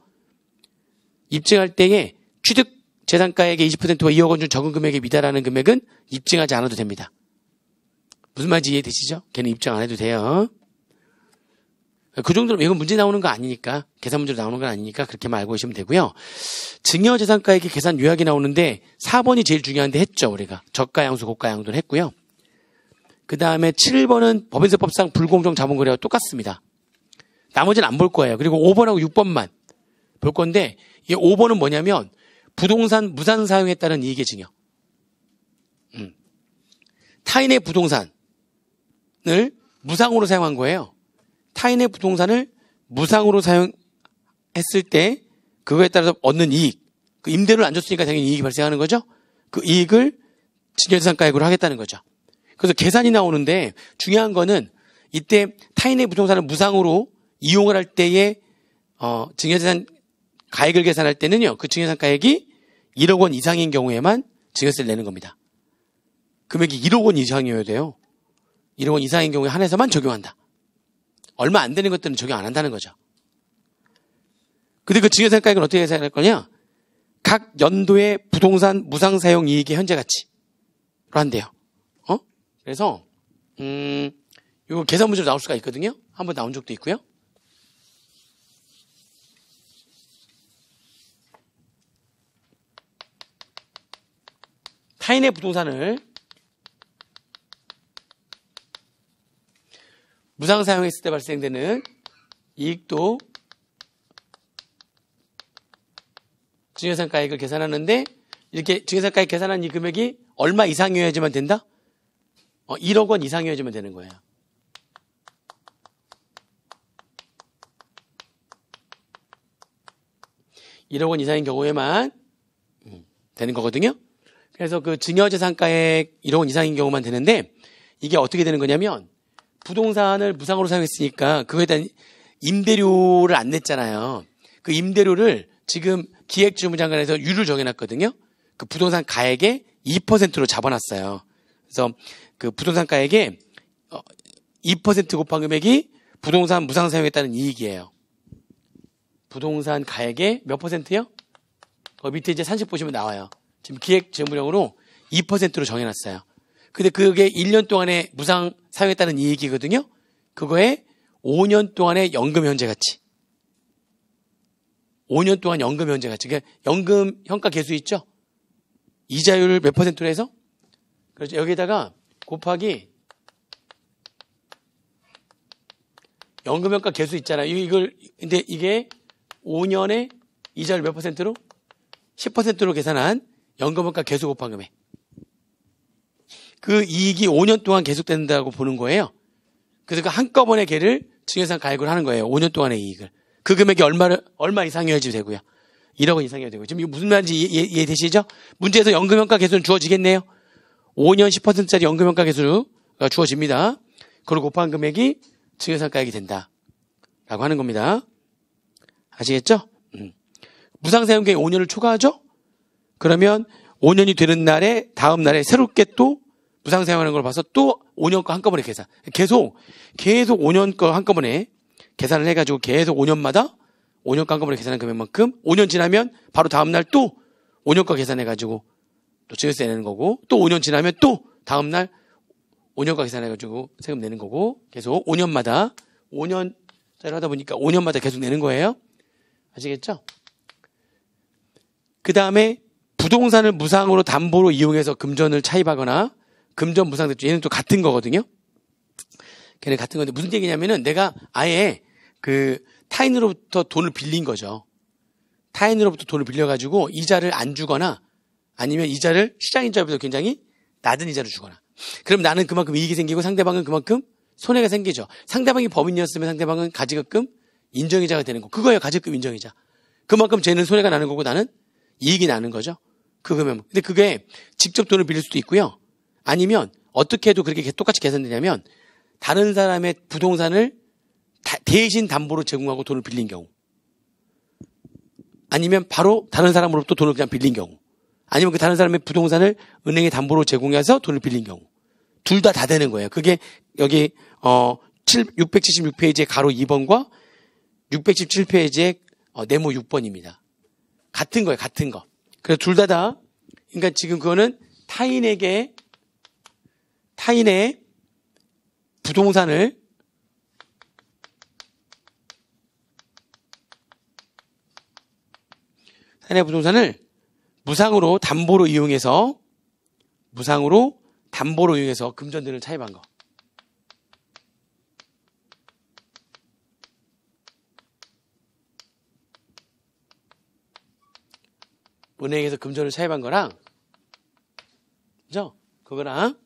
입증할 때에 취득 재산가액의 20%와 2억 원 중 적은 금액에 미달하는 금액은 입증하지 않아도 됩니다. 무슨 말인지 이해되시죠? 걔는 입증 안 해도 돼요. 그 정도로 이건 문제 나오는 거 아니니까 계산 문제로 나오는 건 아니니까 그렇게만 알고 계시면 되고요. 증여재산가액의 계산 요약이 나오는데 4번이 제일 중요한데 했죠. 우리가 저가양수 고가양도를 했고요. 그 다음에 7번은 법인세법상 불공정 자본거래와 똑같습니다. 나머지는 안 볼 거예요. 그리고 5번하고 6번만 볼 건데 이 5번은 뭐냐면 부동산 무상 사용에 따른 이익의 증여. 타인의 부동산을 무상으로 사용한 거예요. 타인의 부동산을 무상으로 사용했을 때 그거에 따라서 얻는 이익, 그 임대료를 안 줬으니까 당연히 이익이 발생하는 거죠. 그 이익을 증여재산가액으로 하겠다는 거죠. 그래서 계산이 나오는데 중요한 거는 이때 타인의 부동산을 무상으로 이용을 할 때의 증여재산 가액을 계산할 때는요. 그 증여재산가액이 1억 원 이상인 경우에만 증여세를 내는 겁니다. 금액이 1억 원 이상이어야 돼요. 1억 원 이상인 경우에 한해서만 적용한다. 얼마 안 되는 것들은 적용 안 한다는 거죠. 근데 그 증여세가액은 어떻게 계산할 거냐? 각 연도의 부동산 무상 사용 이익의 현재 가치로 한대요. 그래서 이거 계산 문제로 나올 수가 있거든요. 한번 나온 적도 있고요. 타인의 부동산을 무상 사용했을 때 발생되는 이익도 증여세가액을 계산하는데 이렇게 증여세가액 계산한 이 금액이 얼마 이상이어야지만 된다? 1억 원 이상이어야지만 되는 거예요. (1억 원) 이상인 경우에만 되는 거거든요. 그래서 그 증여재산가액 1억 원 이상인 경우만 되는데 이게 어떻게 되는 거냐면 부동산을 무상으로 사용했으니까 그거에 대한 임대료를 안 냈잖아요. 그 임대료를 지금 기획주무장관에서 유를 정해놨거든요. 그 부동산 가액의 2%로 잡아놨어요. 그래서 그 부동산 가액의 2% 곱한 금액이 부동산 무상 사용했다는 이익이에요. 부동산 가액의 몇 %요? 밑에 이제 산식 보시면 나와요. 지금 기획재무령으로 2%로 정해놨어요. 근데 그게 1년 동안에 무상 사용했다는 이익이거든요. 그거에 5년 동안의 연금 현재 가치. 5년 동안 연금 현재 가치. 그러니까 연금 현가 계수 있죠? 이자율을 몇 %로 해서? 그렇죠. 여기다가 곱하기 연금 현가 계수 있잖아요. 근데 이게 5년에 이자율 몇 %로? 10%로 계산한 연금 현가 계수 곱한 금액. 그 이익이 5년 동안 계속된다고 보는 거예요. 그래서 그 한꺼번에 걔를 증여세상 가액으로 하는 거예요. 5년 동안의 이익을. 그 금액이 얼마 이상이어야지 되고요. 1억 원 이상이어야 되고요. 지금 이게 무슨 말인지 이해되시죠? 문제에서 연금 현가 계수는 주어지겠네요. 5년 10%짜리 연금 현가 계수가 주어집니다. 그걸 곱한 금액이 증여세상 가액이 된다. 라고 하는 겁니다. 아시겠죠? 무상 사용계획 5년을 초과하죠? 그러면 5년이 되는 날에 다음 날에 새롭게 또 무상 사용하는 걸 봐서 또 5년 거 한꺼번에 계산. 계속 5년 거 한꺼번에 계산을 해가지고 계속 5년마다 5년 거 한꺼번에 계산한 금액만큼 5년 지나면 바로 다음 날 또 5년 거 계산해가지고 또 증여세 내는 거고 또 5년 지나면 또 다음 날 5년 거 계산해가지고 세금 내는 거고 계속 5년마다 5년짜리 하다 보니까 5년마다 계속 내는 거예요. 아시겠죠? 그 다음에 부동산을 무상으로 담보로 이용해서 금전을 차입하거나 금전 무상대출 얘는 또 같은 거거든요. 걔네 같은 건데 무슨 얘기냐면은 내가 아예 그 타인으로부터 돈을 빌린 거죠. 타인으로부터 돈을 빌려가지고 이자를 안 주거나 아니면 이자를 시장이자보다 굉장히 낮은 이자를 주거나 그럼 나는 그만큼 이익이 생기고 상대방은 그만큼 손해가 생기죠. 상대방이 법인이었으면 상대방은 가지급금 인정이자가 되는 거. 그거예요. 가지급금 인정이자. 그만큼 쟤는 손해가 나는 거고 나는 이익이 나는 거죠. 그거면. 근데 그게 직접 돈을 빌릴 수도 있고요. 아니면 어떻게 해도 그렇게 똑같이 계산되냐면 다른 사람의 부동산을 대신 담보로 제공하고 돈을 빌린 경우 아니면 바로 다른 사람으로부터 돈을 그냥 빌린 경우 아니면 그 다른 사람의 부동산을 은행에 담보로 제공해서 돈을 빌린 경우 둘 다 되는 거예요. 그게 여기 676페이지의 가로 2번과 617페이지의 네모 6번입니다. 같은 거예요. 같은 거. 그래서 둘 다 그러니까 지금 그거는 타인의 부동산을 무상으로 담보로 이용해서 금전들을 차입한 거. 은행에서 금전을 차입한 거랑, 그죠? 그거랑,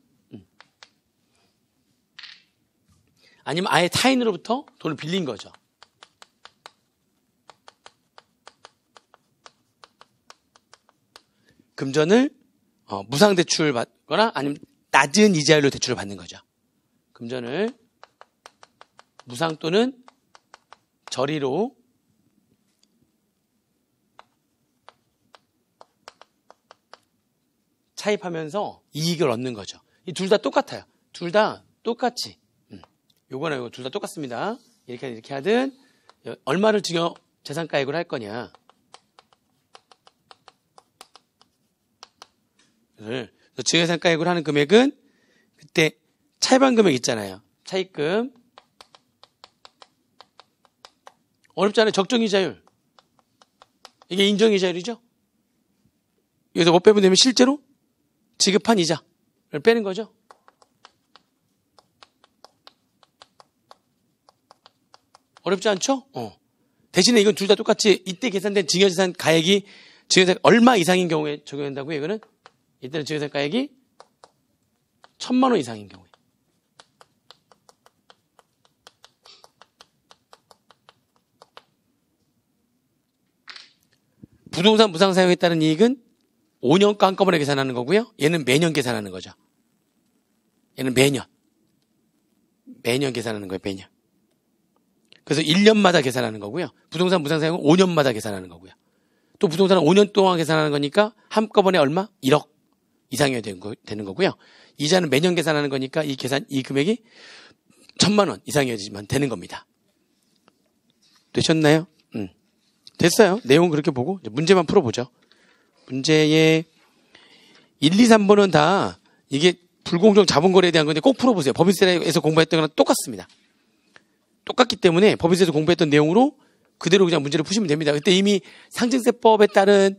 아니면 아예 타인으로부터 돈을 빌린 거죠. 금전을 무상대출 받거나 아니면 낮은 이자율로 대출을 받는 거죠. 금전을 무상 또는 저리로 차입하면서 이익을 얻는 거죠. 이 둘 다 똑같아요. 둘 다 똑같이. 요거나 요거 둘 다 똑같습니다. 이렇게 하든 얼마를 증여 재산가액으로 할 거냐. 증여재산가액으로 하는 금액은 그때 차입한 금액 있잖아요. 차입금. 어렵지 않아요. 적정이자율. 이게 인정이자율이죠. 여기서 뭐 빼면 되면 실제로 지급한 이자를 빼는 거죠. 어렵지 않죠? 대신에 이건 둘 다 똑같이 이때 계산된 증여재산 가액이 증여재산 얼마 이상인 경우에 적용된다고요? 이거는 이때는 증여재산 가액이 1,000만 원 이상인 경우에. 부동산 무상 사용에 따른 이익은 5년간 한꺼번에 계산하는 거고요. 얘는 매년 계산하는 거죠. 얘는 매년 계산하는 거예요. 매년. 그래서 1년마다 계산하는 거고요. 부동산 무상 사용은 5년마다 계산하는 거고요. 또 부동산은 5년 동안 계산하는 거니까 한꺼번에 얼마? 1억 이상이어야 되는 거고요. 이자는 매년 계산하는 거니까 이 금액이 1,000만 원 이상이어야지만 되는 겁니다. 되셨나요? 됐어요. 내용은 그렇게 보고 이제 문제만 풀어보죠. 문제의 1, 2, 3번은 다 이게 불공정 자본거래에 대한 건데 꼭 풀어보세요. 법인세에서 공부했던 거랑 똑같습니다. 똑같기 때문에 법인세에서 공부했던 내용으로 그대로 그냥 문제를 푸시면 됩니다. 그때 이미 상증세법에 따른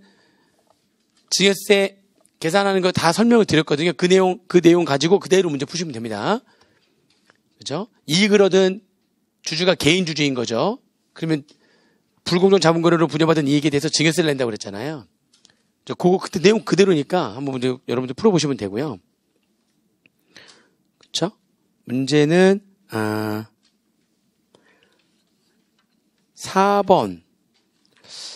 증여세 계산하는 거 다 설명을 드렸거든요. 그 내용 가지고 그대로 문제 푸시면 됩니다. 그죠? 이익을 얻은 주주가 개인 주주인 거죠. 그러면 불공정 자본거래로 분여받은 이익에 대해서 증여세를 낸다고 그랬잖아요. 그거 그때 내용 그대로니까 한번 문제 여러분들 풀어보시면 되고요. 그렇죠? 문제는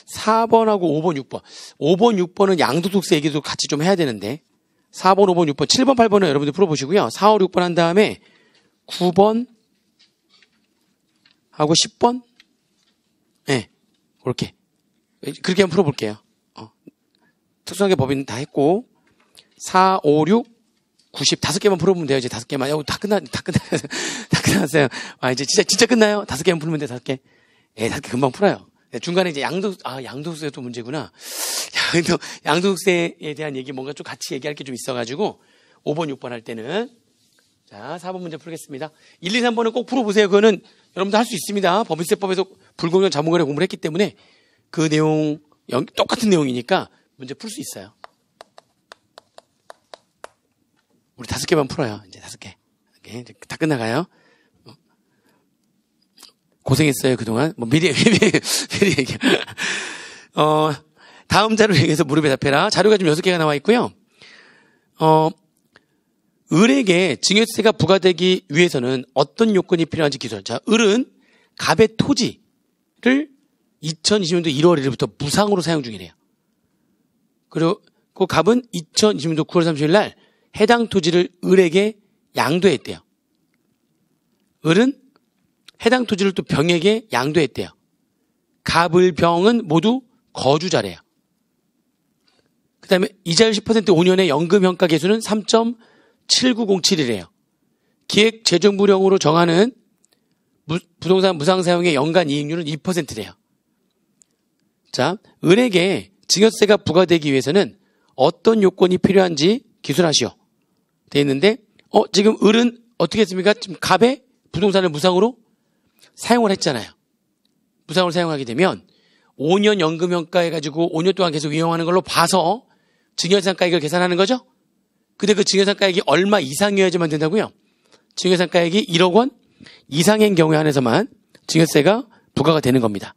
4번하고 5번, 6번. 5번, 6번은 양도소득세 얘기도 같이 좀 해야 되는데 4번, 5번, 6번, 7번, 8번은 여러분들 풀어보시고요. 4, 5, 6번 한 다음에 9번 하고 10번 네, 그렇게 한번 풀어볼게요. 특수하게 법인 다 했고 4, 5, 6, 90 5개만 풀어보면 돼요. 이제 5개만. 다 끝났어요. 이제 진짜 끝나요? 5개만 풀면 돼. 5개. 5개 금방 풀어요. 중간에 이제 양도소득세도 문제구나. 양도소득세에 대한 얘기 뭔가 좀 같이 얘기할 게 좀 있어가지고 5번, 6번 할 때는 자 4번 문제 풀겠습니다. 1, 2, 3번은 꼭 풀어보세요. 그거는 여러분들 할 수 있습니다. 법인세법에서 불공정 자본거래 공부를 했기 때문에 그 내용 똑같은 내용이니까 문제 풀 수 있어요. 우리 5개만 풀어요. 이제 5개. 이제 다 끝나가요. 고생했어요, 그동안. 미리 얘기. 다음 자료를 얘기해서 무릎에 답해라. 자료가 좀 6개가 나와 있고요. 을에게 증여세가 부과되기 위해서는 어떤 요건이 필요한지 기술. 자, 을은 갑의 토지를 2020년도 1월 1일부터 무상으로 사용 중이래요. 그리고 그 갑은 2020년도 9월 30일 날 해당 토지를 을에게 양도했대요. 을은 해당 토지를 또 병에게 양도했대요. 갑, 을, 병은 모두 거주자래요. 그 다음에 이자율 10% 5년의 연금형가 계수는 3.7907이래요. 기획재정부령으로 정하는 부동산 무상사용의 연간 이익률은 2%래요. 자, 을에게 증여세가 부과되기 위해서는 어떤 요건이 필요한지 기술하시오. 돼 있는데, 지금 을은 어떻게 했습니까? 지금 갑의 부동산을 무상으로 사용을 했잖아요. 무상으로 사용하게 되면 5년 연금형가 해가지고 5년 동안 계속 이용하는 걸로 봐서 증여재산가액을 계산하는 거죠. 근데 그 증여재산가액이 얼마 이상이어야지만 된다고요? 증여재산가액이 1억 원 이상인 경우에 한해서만 증여세가 부과가 되는 겁니다.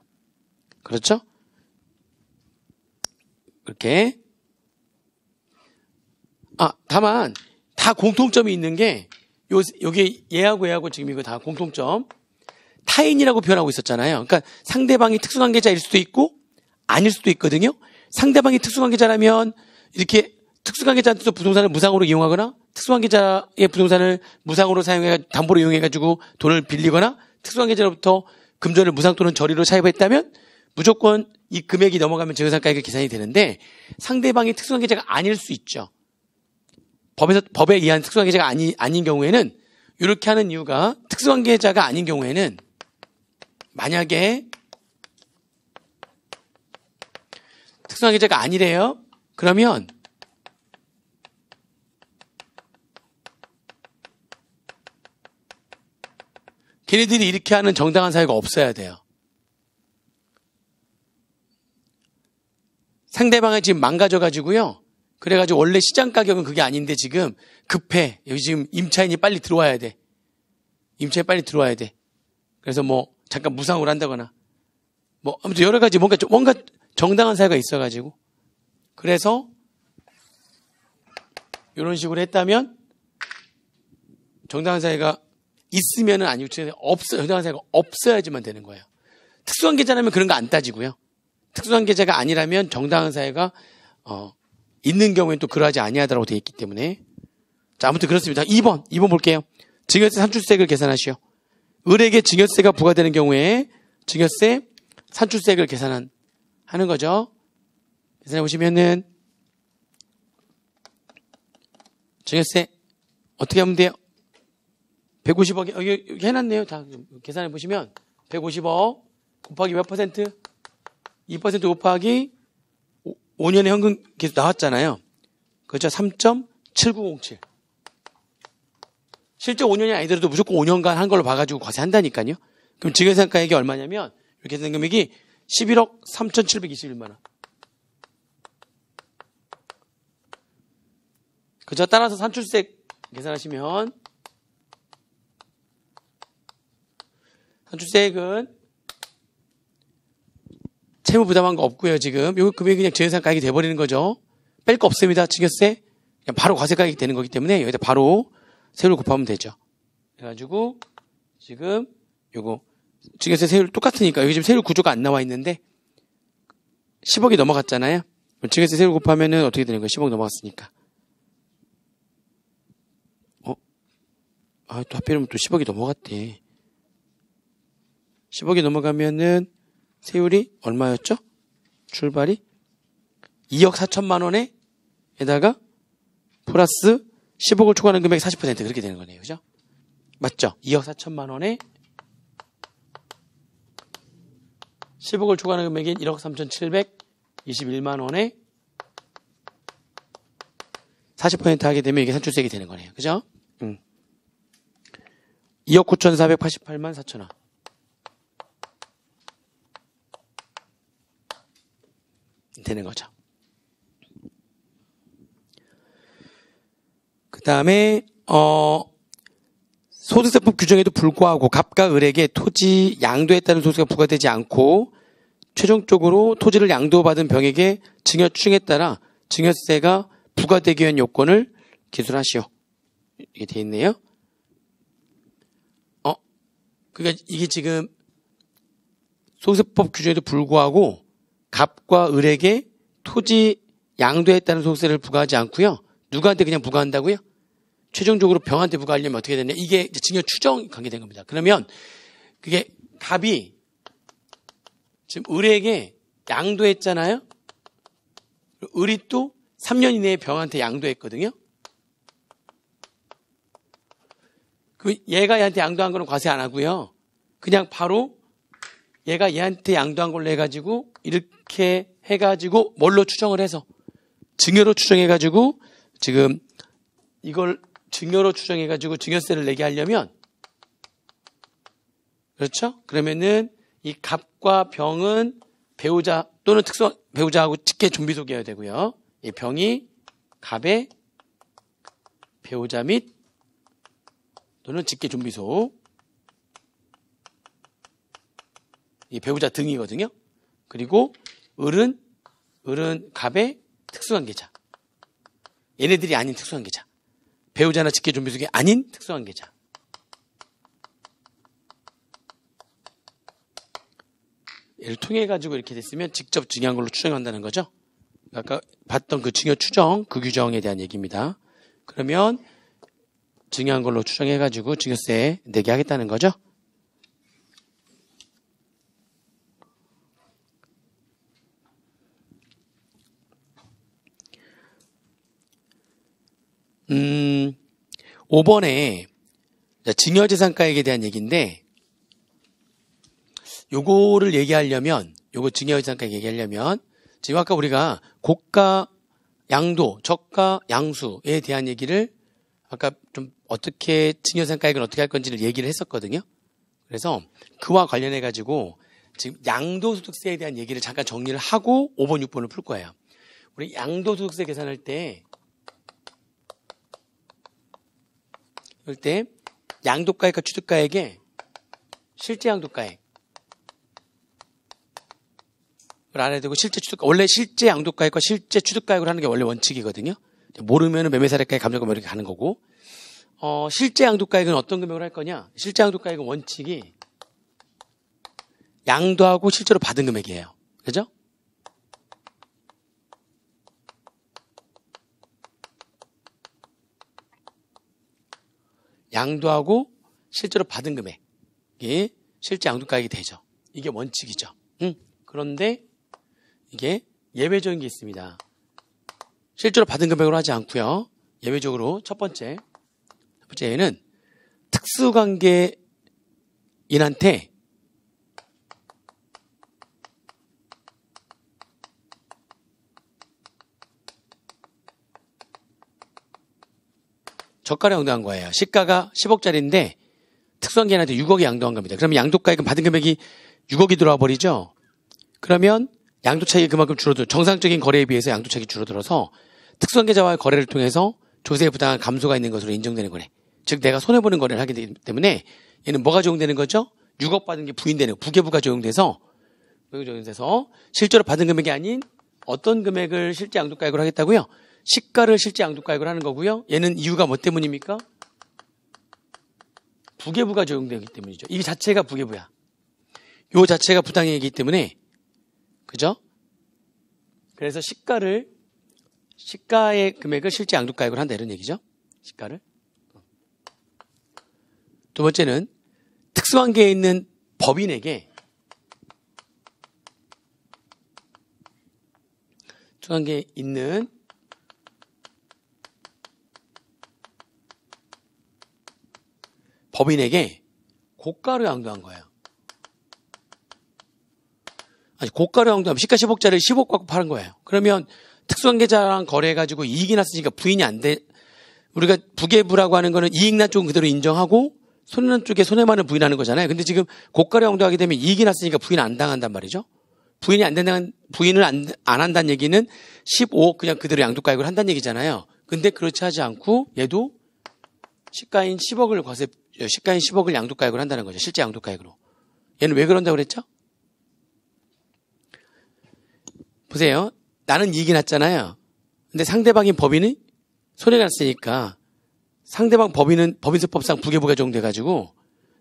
그렇죠? 그렇게. 다만 다 공통점이 있는 게 요게 얘하고 지금 이거 다 공통점. 타인이라고 표현하고 있었잖아요. 그러니까 상대방이 특수관계자일 수도 있고 아닐 수도 있거든요. 상대방이 특수관계자라면 이렇게 특수관계자한테서 부동산을 무상으로 이용하거나 특수관계자의 부동산을 무상으로 사용해 담보로 이용해가지고 돈을 빌리거나 특수관계자로부터 금전을 무상 또는 저리로 차입했다면 무조건 이 금액이 넘어가면 증여상가액이 계산이 되는데 상대방이 특수관계자가 아닐 수 있죠. 법에 의한 특수관계자가 아닌 경우에는 이렇게 하는 이유가 특수관계자가 아닌 경우에는 만약에 특수관계자가 아니래요. 그러면 걔네들이 이렇게 하는 정당한 사유가 없어야 돼요. 상대방이 지금 망가져가지고요. 그래가지고 원래 시장 가격은 그게 아닌데 지금 급해. 여기 지금 임차인이 빨리 들어와야 돼. 임차인이 빨리 들어와야 돼. 그래서 뭐 잠깐 무상으로 한다거나 뭐 아무튼 여러 가지 뭔가 정당한 사유가 있어가지고 그래서 이런 식으로 했다면 정당한 사유가 있으면은 아니고 정당한 사유가 없어야지만 되는 거예요. 특수관계자라면 그런 거 안 따지고요. 특수관계자가 아니라면 정당한 사유가 있는 경우에는 또 그러하지 아니하다라고 되어 있기 때문에 자 아무튼 그렇습니다. 2번 볼게요. 증여세 산출세액을 계산하시오. 을에게 증여세가 부과되는 경우에 증여세 산출세액을 계산하는 거죠. 계산해 보시면은 증여세 어떻게 하면 돼요? 150억 여기 해놨네요. 다 계산해 보시면 150억 곱하기 몇 퍼센트? 2% 곱하기 5년의 현금 계속 나왔잖아요. 그렇죠? 3.7907. 실제 5년이 아니더라도 무조건 5년간 한 걸로 봐가지고 과세한다니까요. 그럼 증여세가액이 얼마냐면 이렇게 된 금액이 11억 3,721만 원. 그죠? 따라서 산출세 계산하시면 산출세액은 채무 부담한 거 없고요. 지금 요 금액이 그냥 증여세가액이 돼버리는 거죠. 뺄 거 없습니다. 증여세 그냥 바로 과세가액이 되는 거기 때문에 여기다 바로 세율 곱하면 되죠. 그래가지고 지금 요거 증여세 세율 똑같으니까 여기 지금 세율 구조가 안 나와 있는데 10억이 넘어갔잖아요. 증여세 세율 곱하면은 어떻게 되는 거예요? 10억 넘어갔으니까. 또 하필이면 또 10억이 넘어갔대. 10억이 넘어가면은 세율이 얼마였죠? 출발이 2억 4천만 원에 에다가 플러스 10억을 초과하는 금액 40% 그렇게 되는 거네요. 그죠? 맞죠? 2억 4천만 원에 10억을 초과하는 금액인 1억 3,721만 원에 40% 하게 되면 이게 산출세액이 되는 거네요. 그죠? 2억 9,488만 4천 원. 되는 거죠. 그 다음에 소득세법 규정에도 불구하고 갑과 을에게 토지 양도했다는 소득세가 부과되지 않고 최종적으로 토지를 양도받은 병에게 증여 추정에 따라 증여세가 부과되기 위한 요건을 기술하시오. 이게 돼 있네요. 그러니까 이게 지금 소득세법 규정에도 불구하고 갑과 을에게 토지 양도했다는 소득세를 부과하지 않고요. 누구한테 그냥 부과한다고요? 최종적으로 병한테 부과하려면 어떻게 되냐? 이게 증여 추정 관계된 겁니다. 그러면 그게 갑이 지금 을에게 양도했잖아요. 을이 또 3년 이내에 병한테 양도했거든요. 얘가 얘한테 양도한 거는 과세 안 하고요. 그냥 바로 얘가 얘한테 양도한 걸로 해가지고 이렇게 해가지고 뭘로 추정을 해서 증여로 추정해가지고 지금 이걸 증여로 추정해가지고 증여세를 내게 하려면 그렇죠? 그러면은 이 갑과 병은 배우자 또는 배우자하고 직계 좀비속이어야 되고요. 이 병이 갑의 배우자 및 또는 직계 좀비속 이 배우자 등이거든요. 그리고 을은 갑의 특수관계자. 얘네들이 아닌 특수관계자. 배우자나 직계존비속이 아닌 특수관계자. 얘를 통해 가지고 이렇게 됐으면 직접 증여한 걸로 추정한다는 거죠. 아까 봤던 그 증여 추정, 그 규정에 대한 얘기입니다. 그러면 증여한 걸로 추정해 가지고 증여세 내게 하겠다는 거죠. 음, 5번에 증여재산가액에 대한 얘기인데, 요거를 얘기하려면, 요거 증여재산가액 얘기하려면, 지금 아까 우리가 고가, 양도, 저가, 양수에 대한 얘기를 아까 좀 어떻게 증여재산가액을 어떻게 할 건지를 얘기를 했었거든요. 그래서 그와 관련해가지고 지금 양도소득세에 대한 얘기를 잠깐 정리를 하고 5번, 6번을 풀 거예요. 우리 양도소득세 계산할 때, 그럴 때 양도가액과 취득가액에 실제 양도가액 을 알아야 되고, 실제 취득가, 원래 실제 양도가액과 실제 취득가액을 하는 게 원래 원칙이거든요. 모르면 매매사례가액, 감정가액 이렇게 가는 거고, 실제 양도가액은 어떤 금액으로 할 거냐? 실제 양도가액은 원칙이 양도하고 실제로 받은 금액이에요. 그죠? 양도하고 실제로 받은 금액이 실제 양도가액이 되죠. 이게 원칙이죠. 그런데 이게 예외적인 게 있습니다. 실제로 받은 금액으로 하지 않고요. 예외적으로 첫 번째는 특수관계인한테 저가를 양도한 거예요. 시가가 10억짜리인데 특수관계인한테 6억에 양도한 겁니다. 그러면 양도가액은 받은 금액이 6억이 들어와 버리죠. 그러면 양도차익이 그만큼 줄어들어, 정상적인 거래에 비해서 양도차익이 줄어들어서 특수관계자와의 거래를 통해서 조세에 부당한 감소가 있는 것으로 인정되는 거래. 즉 내가 손해보는 거래를 하게 되기 때문에 얘는 뭐가 적용되는 거죠? 6억 받은 게 부인되는 거, 부계부가 적용돼서 실제로 받은 금액이 아닌 어떤 금액을 실제 양도가액으로 하겠다고요? 시가를 실제 양도가액으로 하는 거고요. 얘는 이유가 뭐 때문입니까? 부계부가 적용되기 때문이죠. 이 자체가 부계부야. 요 자체가 부당이기 때문에, 그죠? 그래서 시가의 금액을 실제 양도가액으로 한다 이런 얘기죠. 시가를. 두 번째는 특수관계에 있는 법인에게 특수관계에 있는 법인에게 고가로 양도한 거예요. 아니, 고가로 양도하면 시가 10억짜리를 10억 갖고 파는 거예요. 그러면 특수관계자랑 거래해가지고 이익이 났으니까 부인이 안 돼. 우리가 부계부라고 하는 거는 이익 난 쪽은 그대로 인정하고 손해난 쪽에 손해만을 부인하는 거잖아요. 근데 지금 고가로 양도하게 되면 이익이 났으니까 부인 안 당한단 말이죠. 부인을 안 한다는 얘기는 15억 그냥 그대로 양도가액을 한다는 얘기잖아요. 근데 그렇지 하지 않고 얘도 시가인 10억을 양도가액으로 한다는 거죠. 실제 양도가액으로. 얘는 왜 그런다고 그랬죠? 보세요. 나는 이익이 났잖아요. 근데 상대방인 법인이 손해가 났으니까 상대방 법인은 법인세법상 부계부가 적용돼가지고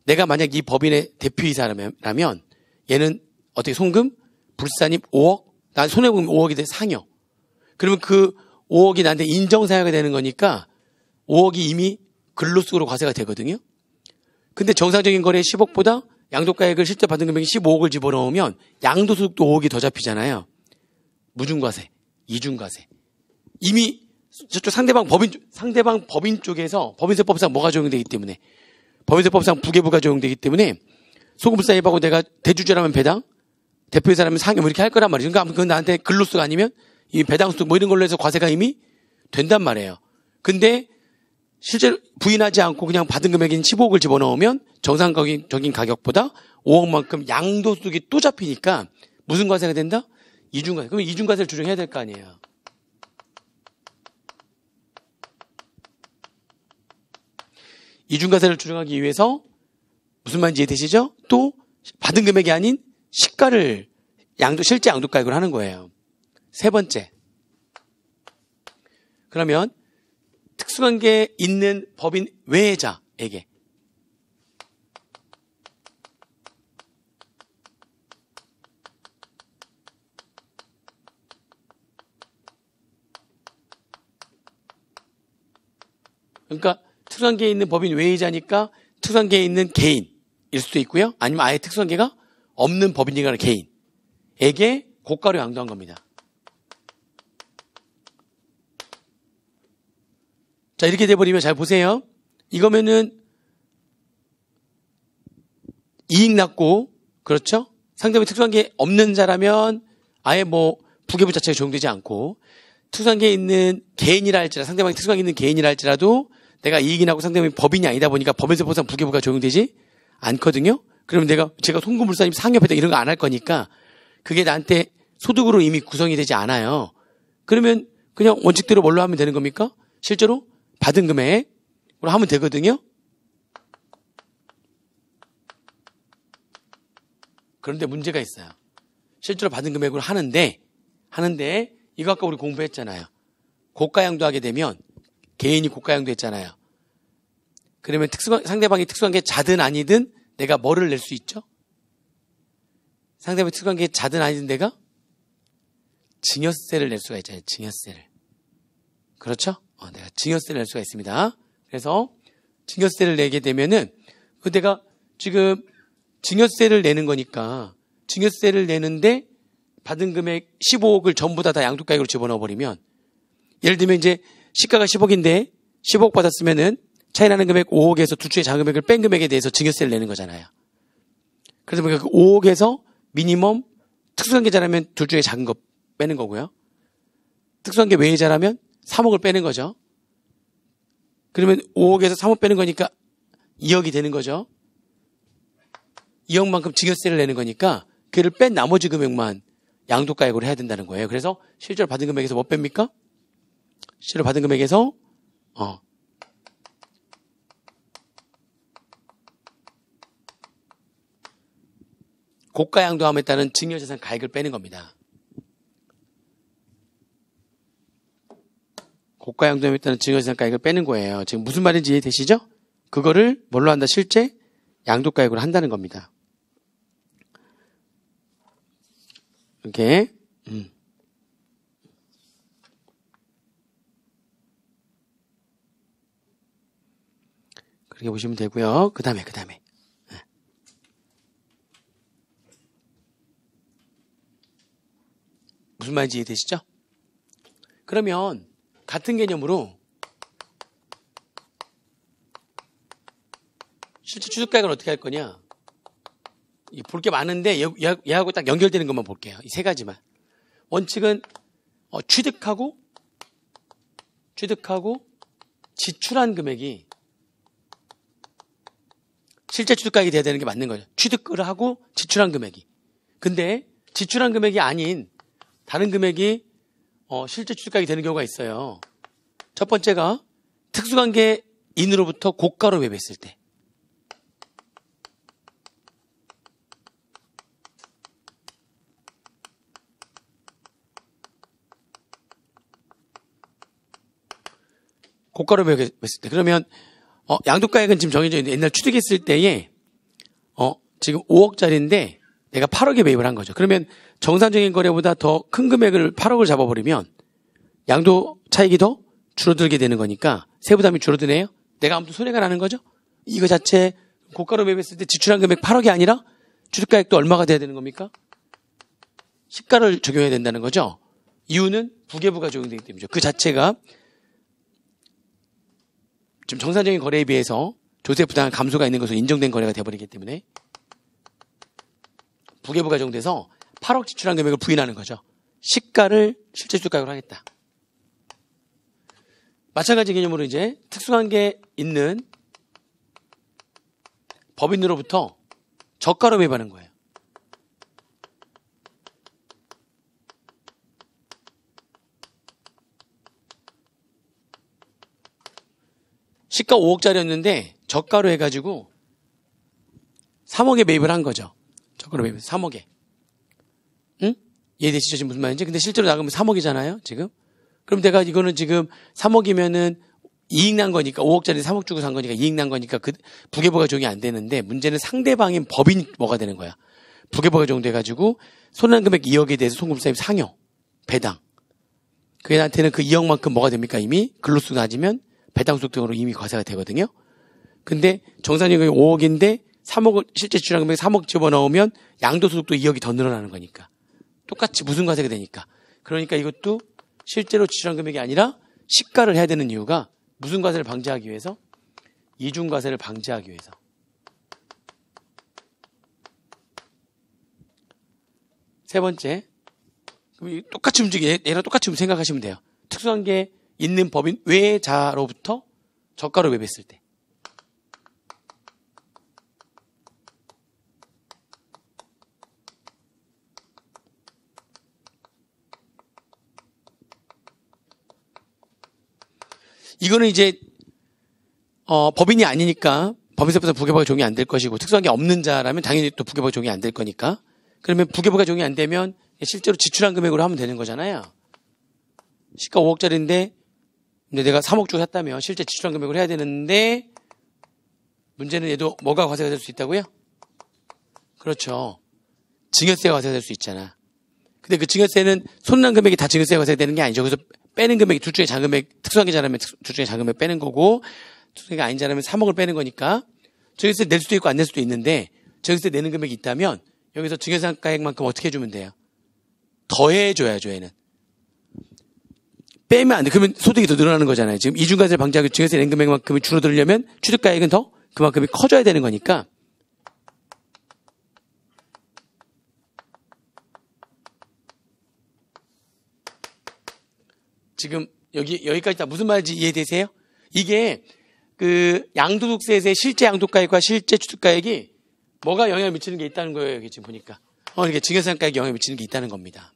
내가 만약 이 법인의 대표이사라면 얘는 어떻게 송금? 불산입 5억? 난 손해보면 5억이 돼 상여. 그러면 그 5억이 나한테 인정사유가 되는 거니까 5억이 이미 근로수급으로 과세가 되거든요. 근데 정상적인 거래에 10억보다 양도가액을 실제 받은 금액이 15억을 집어넣으면 양도소득도 5억이 더 잡히잖아요. 무중과세, 이중과세. 이미 저쪽 상대방 법인 쪽에서 법인세법상 뭐가 적용되기 때문에 법인세법상 부계부가 적용되기 때문에 소금불산입하고 내가 대주주라면 배당, 대표이사라면 상여 뭐 이렇게 할 거란 말이죠. 그러니까 그건 나한테 근로수가 아니면 이 배당수득 뭐 이런 걸로 해서 과세가 이미 된단 말이에요. 근데 실제로 부인하지 않고 그냥 받은 금액인 15억을 집어넣으면 정상적인 가격보다 5억만큼 양도소득이 또 잡히니까 무슨 과세가 된다? 이중과세. 그럼 이중과세를 조정해야 될 거 아니에요. 이중과세를 조정하기 위해서 무슨 말인지 이해되시죠? 또 받은 금액이 아닌 시가를 실제 양도가액으로 하는 거예요. 세 번째. 그러면 특수관계 있는 법인 외자에게 그러니까 특수관계에 있는 법인 외자니까 특수관계에 있는 개인일 수도 있고요. 아니면 아예 특수관계가 없는 법인이거나 개인에게 고가로 양도한 겁니다. 자, 이렇게 돼버리면 잘 보세요. 이거면은 이익 났고, 그렇죠? 상대방이 특수관계 없는 자라면 아예 뭐 부계부 자체가 적용되지 않고, 특수관계에 있는 개인이라 할지라도, 상대방이 특수관계에 있는 개인이라 할지라도 내가 이익이 나고 상대방이 법인이 아니다 보니까 법에서 보상 부계부가 적용되지 않거든요? 그러면 제가 송금물사님 상여배당 이런 거 안 할 거니까 그게 나한테 소득으로 이미 구성이 되지 않아요. 그러면 그냥 원칙대로 뭘로 하면 되는 겁니까? 실제로 받은 금액으로 하면 되거든요? 그런데 문제가 있어요. 실제로 받은 금액으로 하는데 이거 아까 우리 공부했잖아요. 고가양도하게 되면 개인이 고가양도했잖아요. 그러면 상대방이 특수관계 자든 아니든 내가 뭐를 낼 수 있죠? 상대방이 특수관계 자든 아니든 내가 증여세를 낼 수가 있잖아요. 증여세를. 그렇죠? 내가 증여세를 낼 수가 있습니다. 그래서 증여세를 내게 되면은 내가 지금 증여세를 내는 거니까 증여세를 내는데 받은 금액 15억을 전부 다 양도가액으로 집어넣어 버리면 예를 들면 이제 시가가 10억인데 10억 받았으면은 차이 나는 금액 5억에서 두 주의 작은 금액을 뺀 금액에 대해서 증여세를 내는 거잖아요. 그래서 그 5억에서 미니멈 특수관계자라면 둘 중에 작은 거 빼는 거고요. 특수관계 외자라면 3억을 빼는 거죠. 그러면 5억에서 3억 빼는 거니까 2억이 되는 거죠. 2억만큼 증여세를 내는 거니까 그를 뺀 나머지 금액만 양도가액으로 해야 된다는 거예요. 그래서 실제로 받은 금액에서 뭐 뺍니까? 실제로 받은 금액에서 고가양도함에 따른 증여재산 가액을 빼는 겁니다. 고가양도함에 따른 증여재산 가액을 빼는 거예요. 지금 무슨 말인지 이해되시죠? 그거를 뭘로 한다? 실제 양도가액으로 한다는 겁니다. 이렇게 그렇게 보시면 되고요. 그 다음에 무슨 말인지 이해되시죠? 그러면 같은 개념으로 실제 취득가액은 어떻게 할 거냐? 볼 게 많은데 얘하고 딱 연결되는 것만 볼게요. 이 세 가지만. 원칙은 취득하고 지출한 금액이 실제 취득가액이 돼야 되는 게 맞는 거죠. 취득을 하고 지출한 금액이. 근데 지출한 금액이 아닌 다른 금액이 실제 취득가액이 되는 경우가 있어요. 첫 번째가 특수관계인으로부터 고가로 매입했을 때. 고가로 매입했을 때. 그러면 양도가액은 지금 정해져 있는데 옛날 취득했을 때에 지금 5억짜리인데 내가 8억에 매입을 한 거죠. 그러면 정상적인 거래보다 더 큰 금액을 8억을 잡아버리면 양도 차익이 더 줄어들게 되는 거니까 세부담이 줄어드네요. 내가 아무튼 손해가 나는 거죠. 이거 자체 고가로 매입했을 때 지출한 금액 8억이 아니라 취득가액도 얼마가 돼야 되는 겁니까? 시가를 적용해야 된다는 거죠. 이유는 부계부가 적용되기 때문이죠. 그 자체가 지금 정상적인 거래에 비해서 조세 부담 감소가 있는 것으로 인정된 거래가 되어버리기 때문에 부계부가 적용돼서 8억 지출한 금액을 부인하는 거죠. 시가를 실제 취득가액으로 하겠다. 마찬가지 개념으로 이제 특수관계 있는 법인으로부터 저가로 매입하는 거예요. 시가 5억짜리였는데 저가로 해가지고 3억에 매입을 한 거죠. 저가로 매입 3억에. 응? 이해되시죠? 지금 무슨 말인지? 근데 실제로 나가면 3억이잖아요, 지금? 그럼 내가 이거는 지금 3억이면은 이익 난 거니까 5억짜리 3억 주고 산 거니까 이익 난 거니까 그 부계부가 적용이 안 되는데 문제는 상대방인 법인이 뭐가 되는 거야. 부계부가 적용돼가지고 손해난 금액 2억에 대해서 송금사님 상여, 배당. 그애한테는 그 2억만큼 뭐가 됩니까? 이미 근로소득 낮으면 배당소득 등으로 이미 과세가 되거든요. 근데 정산이익이 5억인데 3억을 실제 지출한 금액 3억 집어넣으면 양도소득도 2억이 더 늘어나는 거니까. 똑같이 무슨 과세가 되니까. 그러니까 이것도 실제로 지출한 금액이 아니라 시가를 해야 되는 이유가 무슨 과세를 방지하기 위해서? 이중과세를 방지하기 위해서. 세 번째, 똑같이 얘랑 똑같이 생각하시면 돼요. 특수한 게 있는 법인 외자로부터 저가로 매입했을 때. 이거는 이제 법인이 아니니까 법인세법상 부계부가 적용이 안 될 것이고 특수한 게 없는 자라면 당연히 또 부계부가 적용이 안 될 거니까 그러면 부계부가 적용이 안 되면 실제로 지출한 금액으로 하면 되는 거잖아요. 시가 5억짜리인데 근데 내가 3억 주고 샀다면 실제 지출한 금액으로 해야 되는데 문제는 얘도 뭐가 과세가 될 수 있다고요? 그렇죠. 증여세가 과세가 될 수 있잖아. 근데 그 증여세는 손난 금액이 다 증여세가 과세가 되는 게 아니죠. 그래서 빼는 금액이 둘 중에 잔금액, 특수하게 자라면 둘 중에 잔금액 빼는 거고, 특수하게 아닌 자라면 3억을 빼는 거니까, 증여세 낼 수도 있고 안 낼 수도 있는데, 증여세 내는 금액이 있다면, 여기서 증여상가액만큼 어떻게 해주면 돼요? 더해줘야죠, 얘는. 빼면 안 돼. 그러면 소득이 더 늘어나는 거잖아요. 지금 이중과세를 방지하고 증여세 낸 금액만큼이 줄어들려면 취득가액은 더 그만큼이 커져야 되는 거니까, 지금 여기까지 다 무슨 말인지 이해되세요? 이게 그 양도소득세에서의 실제 양도가액과 실제 취득가액이 뭐가 영향을 미치는 게 있다는 거예요. 여기 지금 보니까. 이렇게 증여상가액에 영향을 미치는 게 있다는 겁니다.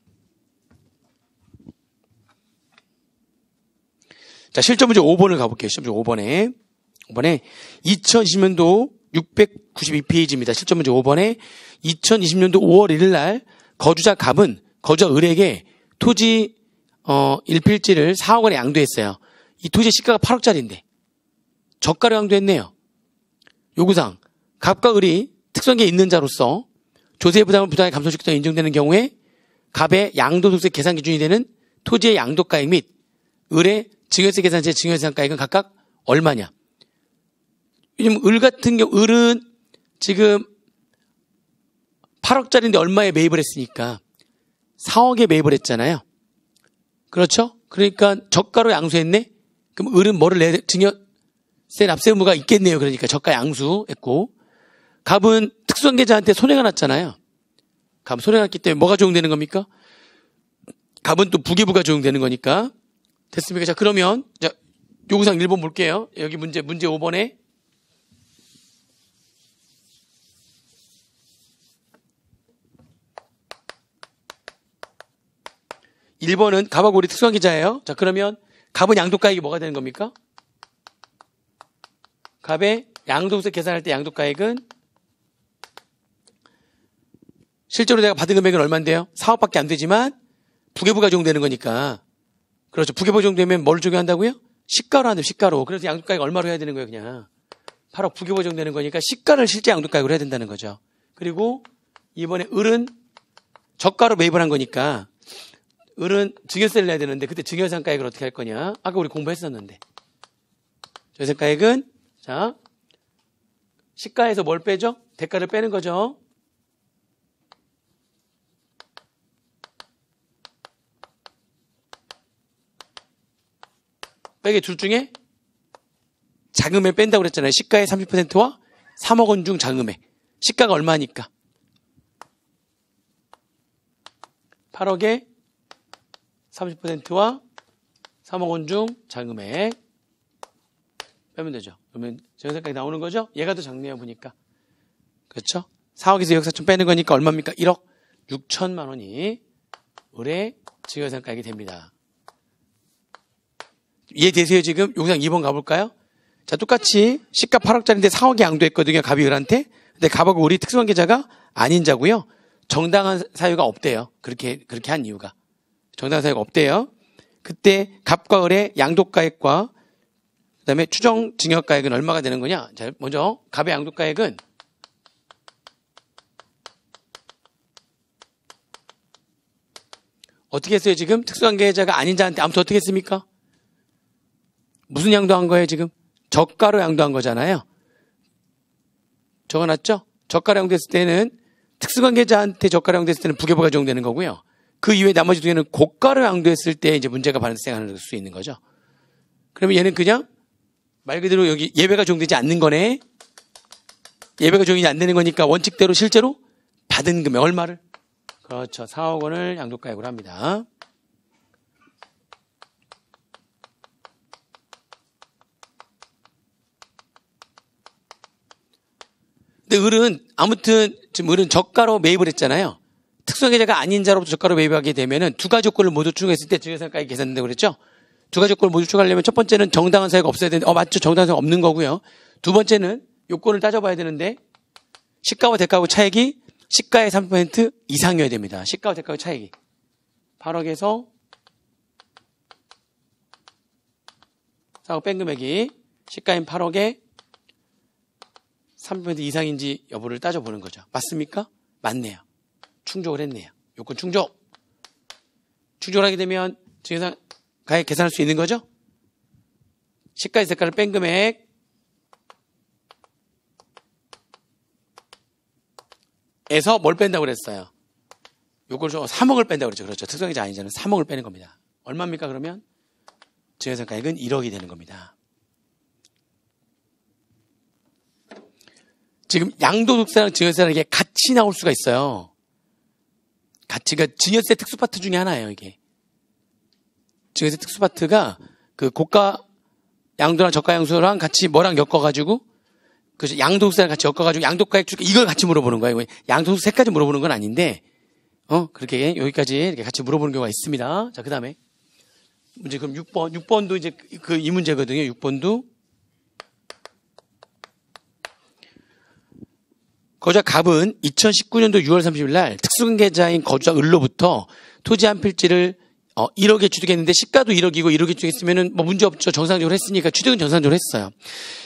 자, 실전 문제 5번을 가볼게요. 실전 문제 5번에 2020년도 692페이지입니다. 실전 문제 5번에 2020년도 5월 1일 날 거주자 갑은 거주자 을에게 토지 1필지를 4억 원에 양도했어요. 이 토지 시가가 8억짜리인데 저가로 양도했네요. 요구사항 갑과 을이 특수한게 있는 자로서 조세 부담을 부당하게 감소시켰다고 인정되는 경우에 갑의 양도소득세 계산 기준이 되는 토지의 양도가액 및 을의 증여세 계산세 증여세상가액은 각각 얼마냐. 왜냐면 을 같은 경우 을은 지금 8억짜리인데 얼마에 매입을 했으니까 4억에 매입을 했잖아요. 그렇죠? 그러니까 저가로 양수했네? 그럼 을은 뭐를 증여세 납세 의무가 있겠네요. 그러니까 저가 양수했고 갑은 특수한 계좌한테 손해가 났잖아요. 갑은 손해가 났기 때문에 뭐가 적용되는 겁니까? 갑은 또 부계부가 적용되는 거니까 됐습니까? 자, 그러면 자, 요구사항 1번 볼게요. 여기 문제 5번에 1번은 갑하고 을이 특수한 계좌예요. 자, 그러면 갑은 양도가액이 뭐가 되는 겁니까? 갑의 양도소득세 계산할 때 양도가액은 실제로 내가 받은 금액은 얼마인데요? 4억밖에 안 되지만 부계부가 적용되는 거니까. 그렇죠. 부계부가 적용되면 뭘 적용한다고요? 시가로 한대요. 시가로. 그래서 양도가액 얼마로 해야 되는 거예요? 그냥 8억 부계부가 적용되는 거니까 시가를 실제 양도가액으로 해야 된다는 거죠. 그리고 이번에 을은 저가로 매입을 한 거니까 을은 증여세를 내야 되는데 그때 증여상가액을 어떻게 할 거냐? 아까 우리 공부했었는데 증여상가액은 자 시가에서 뭘 빼죠? 대가를 빼는 거죠. 빼게 둘 중에 자금을 뺀다고 그랬잖아요. 시가의 30%와 3억 원 중 자금액. 시가가 얼마니까? 8억에 30%와 3억 원 중 자금액 빼면 되죠. 그러면 증여세가액이 나오는 거죠. 얘가 더 작네요. 보니까. 그렇죠? 4억에서 2억 4천 빼는 거니까 얼마입니까? 1억 6천만 원이 을의 증여세가액이 됩니다. 이해되세요? 지금 요구사항 2번 가볼까요? 자, 똑같이 시가 8억짜리인데 4억에 양도했거든요. 갑이 을한테. 근데 갑하고 을이 특수한 계좌가 아닌 자고요. 정당한 사유가 없대요. 그렇게 한 이유가. 정당한 사유가 없대요. 그때 갑과 을의 양도가액과 그 다음에 추정 증여가액은 얼마가 되는 거냐? 자, 먼저 갑의 양도가액은 어떻게 했어요? 지금 특수관계자가 아닌 자한테 아무튼 어떻게 했습니까? 무슨 양도한 거예요? 지금 저가로 양도한 거잖아요. 적어놨죠? 저가로 양도했을 때는 특수관계자한테 저가로 양도했을 때는 부계부가 적용되는 거고요. 그 이외에 나머지 두 개는 고가로 양도했을 때 이제 문제가 발생하는 수 있는 거죠. 그러면 얘는 그냥 말 그대로 여기 예외가 적용되지 않는 거네. 예외가 적용이 안 되는 거니까 원칙대로 실제로 받은 금액 얼마를? 그렇죠. 4억 원을 양도가액으로 합니다. 근데 을은 아무튼 지금 을은 저가로 매입을 했잖아요. 특수관계자가 아닌 자로부터 저가로 매입하게 되면은 두 가지 조건을 모두 충족했을 때 증여상가액이 계산된다고 그랬죠. 두 가지 조건을 모두 충족하려면 첫 번째는 정당한 사유가 없어야 되는데 맞죠. 정당한 사유가 없는 거고요. 두 번째는 요건을 따져봐야 되는데 시가와 대가하고 차액이 시가의 3% 이상이어야 됩니다. 시가와 대가의 차익이 8억에서 4억 뺀 금액이 시가인 8억에 3% 이상인지 여부를 따져보는 거죠. 맞습니까? 맞네요. 충족을 했네요. 요건 충족. 충족을 하게 되면 증여상가액 계산할 수 있는 거죠. 시가의 대가를 뺀 금액 에서 뭘 뺀다고 그랬어요? 요걸 좀 3억을 뺀다고 그랬죠. 그렇죠. 특수관계자 아닌 자는 3억을 빼는 겁니다. 얼마입니까? 그러면 증여상가액은 1억이 되는 겁니다. 지금 양도득세랑 증여세라는 게 같이 나올 수가 있어요. 가치가 증여세 특수파트 중에 하나예요, 이게. 증여세 특수파트가 그 고가 양도랑 저가 양수랑 같이 뭐랑 엮어가지고 그래서 양도득세랑 같이 엮어가지고 양도가액 줄게 이걸 같이 물어보는 거예요. 양도득세까지 물어보는 건 아닌데, 그렇게 여기까지 이렇게 같이 물어보는 경우가 있습니다. 자, 그 다음에 문제 그럼 6번도 이제 그 이 문제거든요. 6번도 거주자 갑은 2019년도 6월 30일 날 특수관계자인 거주자 을로부터 토지 한 필지를 1억에 취득했는데 시가도 1억이고 1억에 취득했으면은 뭐 문제 없죠. 정상적으로 했으니까 취득은 정상적으로 했어요.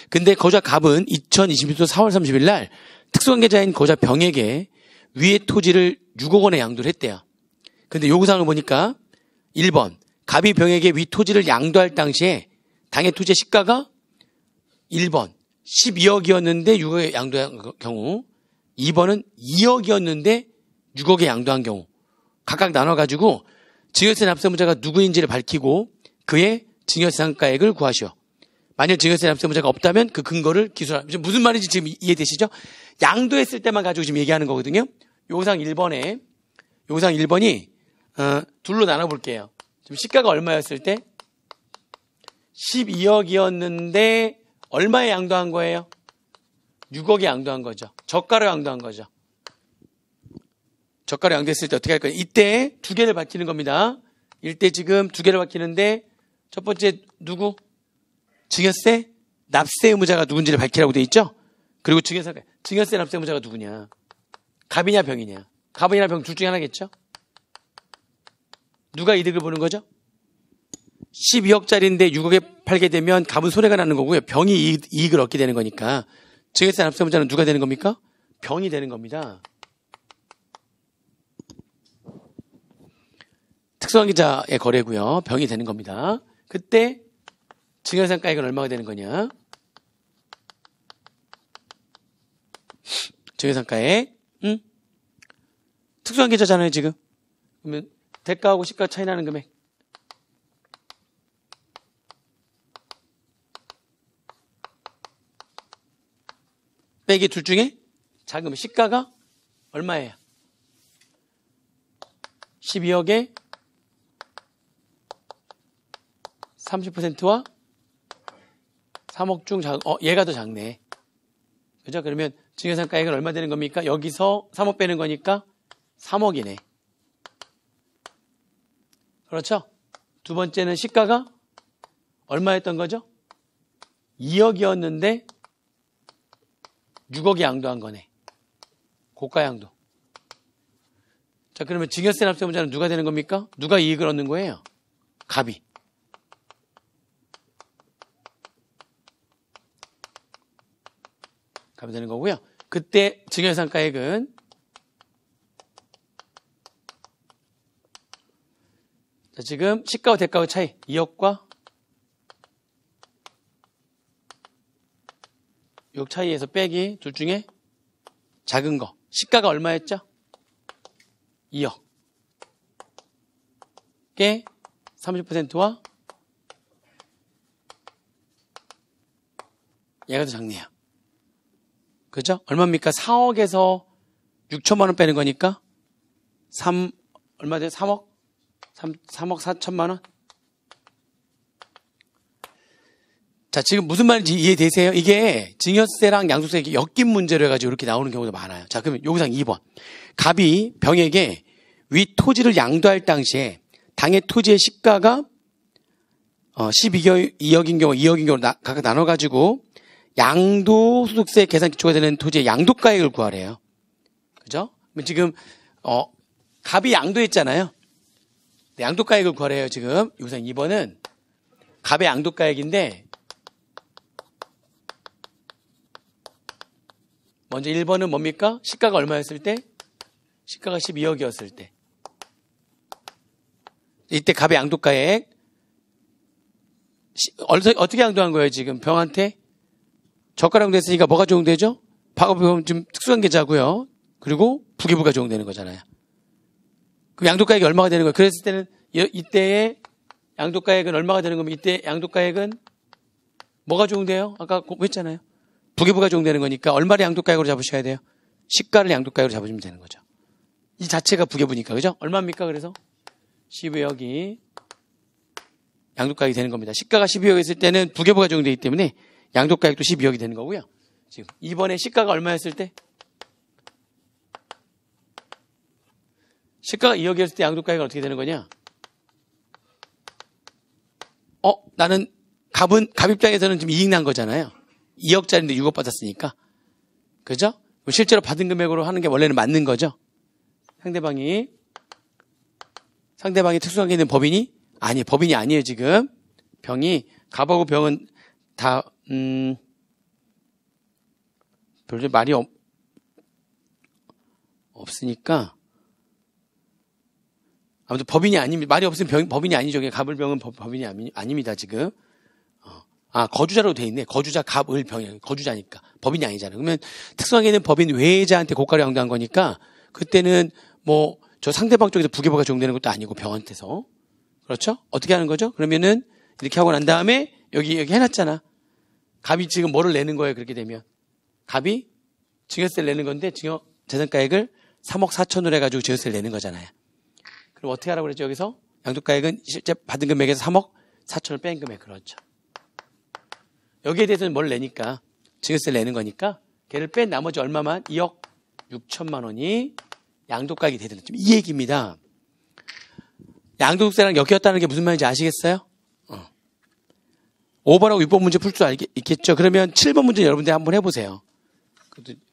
근데 거주자 갑은 2020년도 4월 30일 날 특수관계자인 거주자 병에게 위의 토지를 6억 원에 양도를 했대요. 근데 요구사항을 보니까 1번 갑이 병에게 위 토지를 양도할 당시에 당해 토지의 시가가 1번 12억이었는데 6억에 양도한 경우 2번은 2억이었는데 6억에 양도한 경우 각각 나눠가지고 증여세 납세문자가 누구인지를 밝히고 그의 증여세 상가액을 구하시오. 만약 증여세 납세문자가 없다면 그 근거를 기술하십시오. 무슨 말인지 지금 이해되시죠? 양도했을 때만 가지고 지금 얘기하는 거거든요. 요구사항 1번이 둘로 나눠볼게요. 지금 시가가 얼마였을 때 12억이었는데 얼마에 양도한 거예요? 6억에 양도한 거죠. 저가로 양도한 거죠. 저가로 양도했을 때 어떻게 할 거예요? 이때 두 개를 밝히는 겁니다. 이때 지금 두 개를 밝히는데 첫 번째 누구? 증여세 납세 의무자가 누군지를 밝히라고 돼 있죠? 그리고 증여세 납세 의무자가 누구냐? 갑이냐 병이냐? 갑이냐 병 둘 중에 하나겠죠? 누가 이득을 보는 거죠? 12억짜리인데 6억에 팔게 되면 갑은 손해가 나는 거고요. 병이 이익을 얻게 되는 거니까 증여세 납세 의무자는 누가 되는 겁니까? 병이 되는 겁니다. 특수관계자의 거래고요. 병이 되는 겁니다. 그때 증여상가액은 얼마가 되는 거냐? 증여상가액 특수관계자잖아요 지금. 그러면 대가하고 시가 차이 나는 금액 빼기 둘 중에 작은 시가가 얼마예요? 12억에 30%와 3억 중 얘가 더 작네. 그죠? 그러면 증여상가액은 얼마 되는 겁니까? 여기서 3억 빼는 거니까 3억이네. 그렇죠? 두 번째는 시가가 얼마였던 거죠? 2억이었는데 6억에 양도한 거네. 고가 양도. 자, 그러면 증여세 납세 문자는 누가 되는 겁니까? 누가 이익을 얻는 거예요? 갑이. 가면 되는 거고요. 그때 증여상가액은 자, 지금 시가와 대가의 차이 2억과 6억 차이에서 빼기 둘 중에 작은 거. 시가가 얼마였죠? 2억. 께 30%와 얘가 더 작네요. 그죠? 얼마입니까? 4억에서 6천만 원 빼는 거니까 얼마 돼요? 3억 4천만 원? 자, 지금 무슨 말인지 이해되세요? 이게 증여세랑 양도세 엮인 문제로 해가지고 이렇게 나오는 경우도 많아요. 자, 그러면 요구사항 2번. 갑이 병에게 위 토지를 양도할 당시에 당해 토지의 시가가 12억인 경우, 2억인 경우 각각 나눠가지고 양도소득세 계산 기초가 되는 토지의 양도가액을 구하래요. 그죠? 지금 갑이 양도했잖아요. 양도가액을 구하래요. 지금 요구사항 2번은 갑의 양도가액인데 먼저 1번은 뭡니까? 시가가 얼마였을 때? 시가가 12억이었을 때. 이때 갑의 양도가액 어떻게 양도한 거예요? 지금 병한테 저가량 됐으니까 뭐가 적용되죠? 과거보험 좀 특수한 계좌고요. 그리고 부기부가 적용되는 거잖아요. 그럼 양도가액이 얼마가 되는 거예요? 그랬을 때는 이때의 양도가액은 얼마가 되는 겁니까? 이때 양도가액은 뭐가 적용돼요? 아까 했잖아요. 부기부가 적용되는 거니까 얼마를 양도가액으로 잡으셔야 돼요? 시가를 양도가액으로 잡으시면 되는 거죠. 이 자체가 부기부니까, 그죠? 얼마입니까? 그래서 12억이 양도가액이 되는 겁니다. 시가가 12억 있을 때는 부기부가 적용되기 때문에 양도가액도 12억이 되는 거고요. 지금 이번에 시가가 얼마였을 때? 시가가 2억이었을 때 양도가액은 어떻게 되는 거냐? 나는 갑 입장에서는 지금 이익 난 거잖아요. 2억짜리인데 6억 받았으니까. 그죠? 실제로 받은 금액으로 하는 게 원래는 맞는 거죠. 상대방이 특수관계 있는 법인이? 아니, 법인이 아니에요, 지금. 병이, 갑하고 병은 다, 별로 말이 없으니까. 아무튼 법인이 아닙니다. 말이 없으면 법인이 아니죠. 갑을 병은 법인이 아닙니다, 지금. 거주자로 돼 있네. 거주자 갑을 병이 거주자니까. 법인이 아니잖아요. 그러면 특수하게 있는 법인 외자한테 고가를 양도한 거니까 그때는 저 상대방 쪽에서 부기부가 적용되는 것도 아니고 병한테서. 그렇죠? 어떻게 하는 거죠? 그러면은 이렇게 하고 난 다음에 여기 해놨잖아. 갑이 지금 뭐를 내는 거예요? 그렇게 되면. 갑이 증여세를 내는 건데 증여 재산가액을 3억 4천으로 해가지고 증여세를 내는 거잖아요. 그럼 어떻게 하라고 그랬죠? 여기서 양도가액은 실제 받은 금액에서 3억 4천을 뺀 금액. 그렇죠. 여기에 대해서는 뭘 내니까 증여세를 내는 거니까 걔를 뺀 나머지 얼마만 2억 6천만 원이 양도가액이 되는 이 얘기입니다. 양도세랑 엮였다는 게 무슨 말인지 아시겠어요? 5번하고 6번 문제 풀 줄 있겠죠? 그러면 7번 문제 여러분들 한번 해보세요.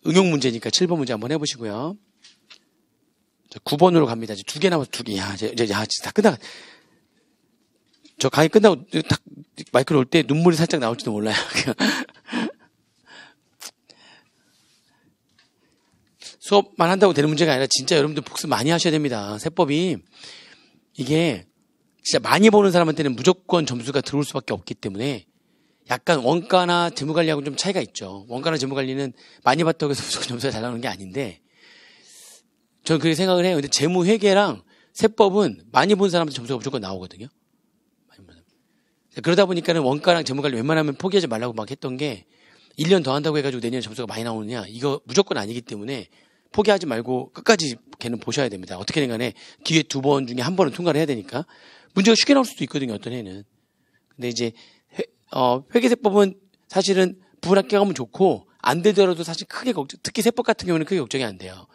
응용 문제니까 7번 문제 한번 해보시고요. 9번으로 갑니다. 이제 2개 남아서 2개. 이제 다 끝나. 저 강의 끝나고 딱 마이크를 올 때 눈물이 살짝 나올지도 몰라요. 수업만 한다고 되는 문제가 아니라 진짜 여러분들 복습 많이 하셔야 됩니다. 세법이 이게 진짜 많이 보는 사람한테는 무조건 점수가 들어올 수밖에 없기 때문에 약간 원가나 재무관리하고 좀 차이가 있죠. 원가나 재무관리는 많이 봤다고 해서 무조건 점수가 잘 나오는 게 아닌데 저는 그렇게 생각을 해요. 근데 재무회계랑 세법은 많이 본 사람한테 점수가 무조건 나오거든요. 그러다 보니까는 원가랑 재무관리 웬만하면 포기하지 말라고 막 했던 게 1년 더 한다고 해가지고 내년에 점수가 많이 나오느냐 이거 무조건 아니기 때문에 포기하지 말고 끝까지 걔는 보셔야 됩니다. 어떻게든 간에 기회 2번 중에 1번은 통과를 해야 되니까 문제가 쉽게 나올 수도 있거든요. 어떤 해는. 근데 이제 회계세법은 사실은 부분합계 가면 좋고 안 되더라도 사실 크게 특히 세법 같은 경우는 크게 걱정이 안 돼요.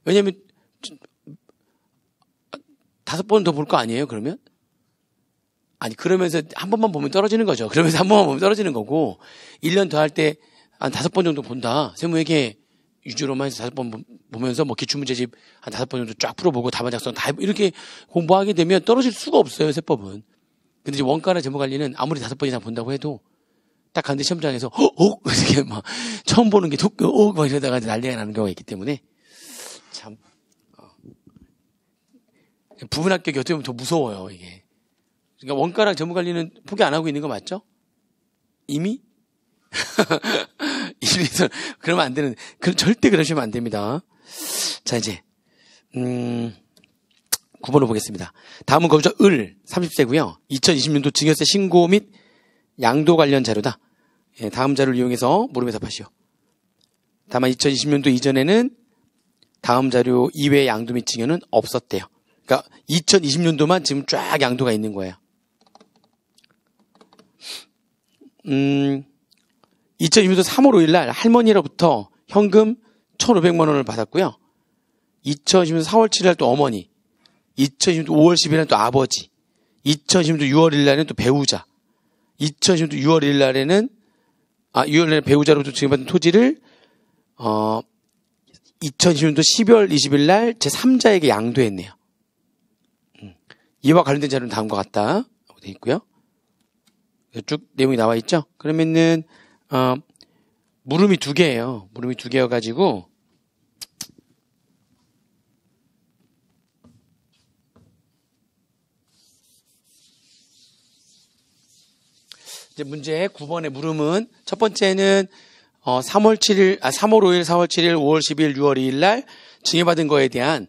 왜냐면 5번 더 볼 거 아니에요 그러면? 아니 그러면서 한 번만 보면 떨어지는 거죠. 그러면서 한 번만 보면 떨어지는 거고 1년 더 할 때 한 5번 정도 본다. 세무회계 위주로만 해서 5번 보면서 기출문제집 한 5번 정도 쫙 풀어보고 답안 작성 다 이렇게 공부하게 되면 떨어질 수가 없어요. 세법은. 근데 이제 원가나 재무관리는 아무리 5번 이상 본다고 해도 딱 갔는데 시험장에서 이렇게 막 처음 보는 게 막 이러다가 난리가 나는 경우가 있기 때문에 참 부분 합격이 어떻게 보면 더 무서워요, 이게. 그러니까 원가랑 재무 관리는 포기 안 하고 있는 거 맞죠? 이미? 이미서 그러면 안 되는, 절대 그러시면 안 됩니다. 자, 이제 9번을 보겠습니다. 다음은 거기서 30세고요. 2020년도 증여세 신고 및 양도 관련 자료다. 예, 다음 자료를 이용해서 물음에서 파시오. 다만 2020년도 이전에는 다음 자료 이외의 양도 및 증여는 없었대요. 그러니까 2020년도만 지금 쫙 양도가 있는 거예요. 2020년도 3월 5일 날 할머니로부터 현금 1,500만 원을 받았고요. 2020년도 4월 7일 날 또 어머니, 2020년도 5월 10일 날 또 아버지, 2020년도 6월 1일 날에는 또 배우자, 2020년도 6월 1일 날에는 6월 1일 배우자로부터 증여받은 토지를 2020년도 12월 20일 날 제3자에게 양도했네요. 이와 관련된 자료는 다음과 같다. 되어 있고요. 쭉 내용이 나와 있죠. 그러면은 물음이 2개예요. 물음이 2개여가지고 이제 문제 9번의 물음은 첫 번째는 3월 5일, 4월 7일, 5월 10일, 6월 2일 날 증여받은 거에 대한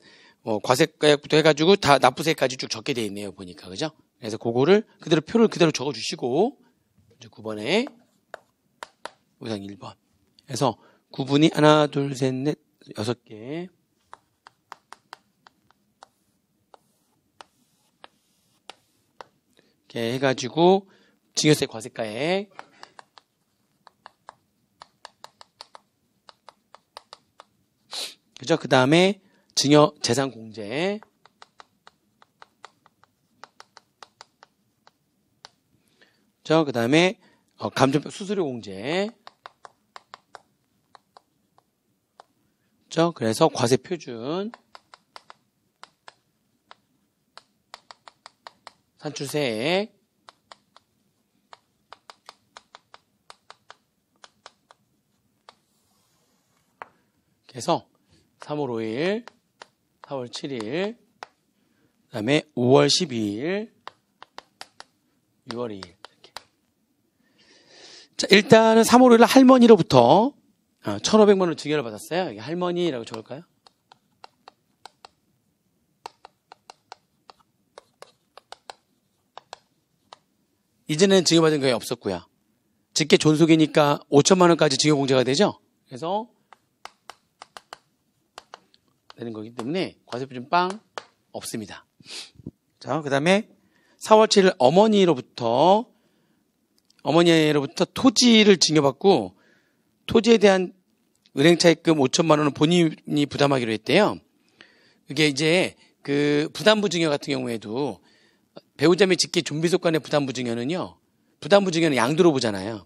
과세가액부터 해가지고 다 납부세까지 쭉 적게 돼 있네요. 보니까 그죠? 그래서 그거를 표를 그대로 적어주시고 이제 9번에 우선 1번. 그래서 구분이 하나, 둘, 셋, 넷, 6개. 이렇게 해가지고 증여세 과세가액. 그죠? 그 다음에 증여 재산 공제. 그 다음에 감정표 수수료 공제. 그래서 과세 표준. 산출세액. 그래서 3월 5일, 4월 7일, 그 다음에 5월 12일, 6월 2일. 이렇게. 자, 일단은 3월 5일 할머니로부터 1,500만 원 증여를 받았어요. 이게 할머니라고 적을까요? 이제는 증여받은 거에 없었고요. 직계 존속이니까 5천만 원까지 증여 공제가 되죠? 그래서 되는 거기 때문에 과세표준 빵 없습니다. 자, 그 다음에 4월 7일 어머니로부터 토지를 증여받고 토지에 대한 은행 차입금 5천만 원은 본인이 부담하기로 했대요. 그게 이제 그 부담부 증여 같은 경우에도 배우자 및 직계 존비속 간의 부담부 증여는요. 부담부 증여는 양도로 보잖아요.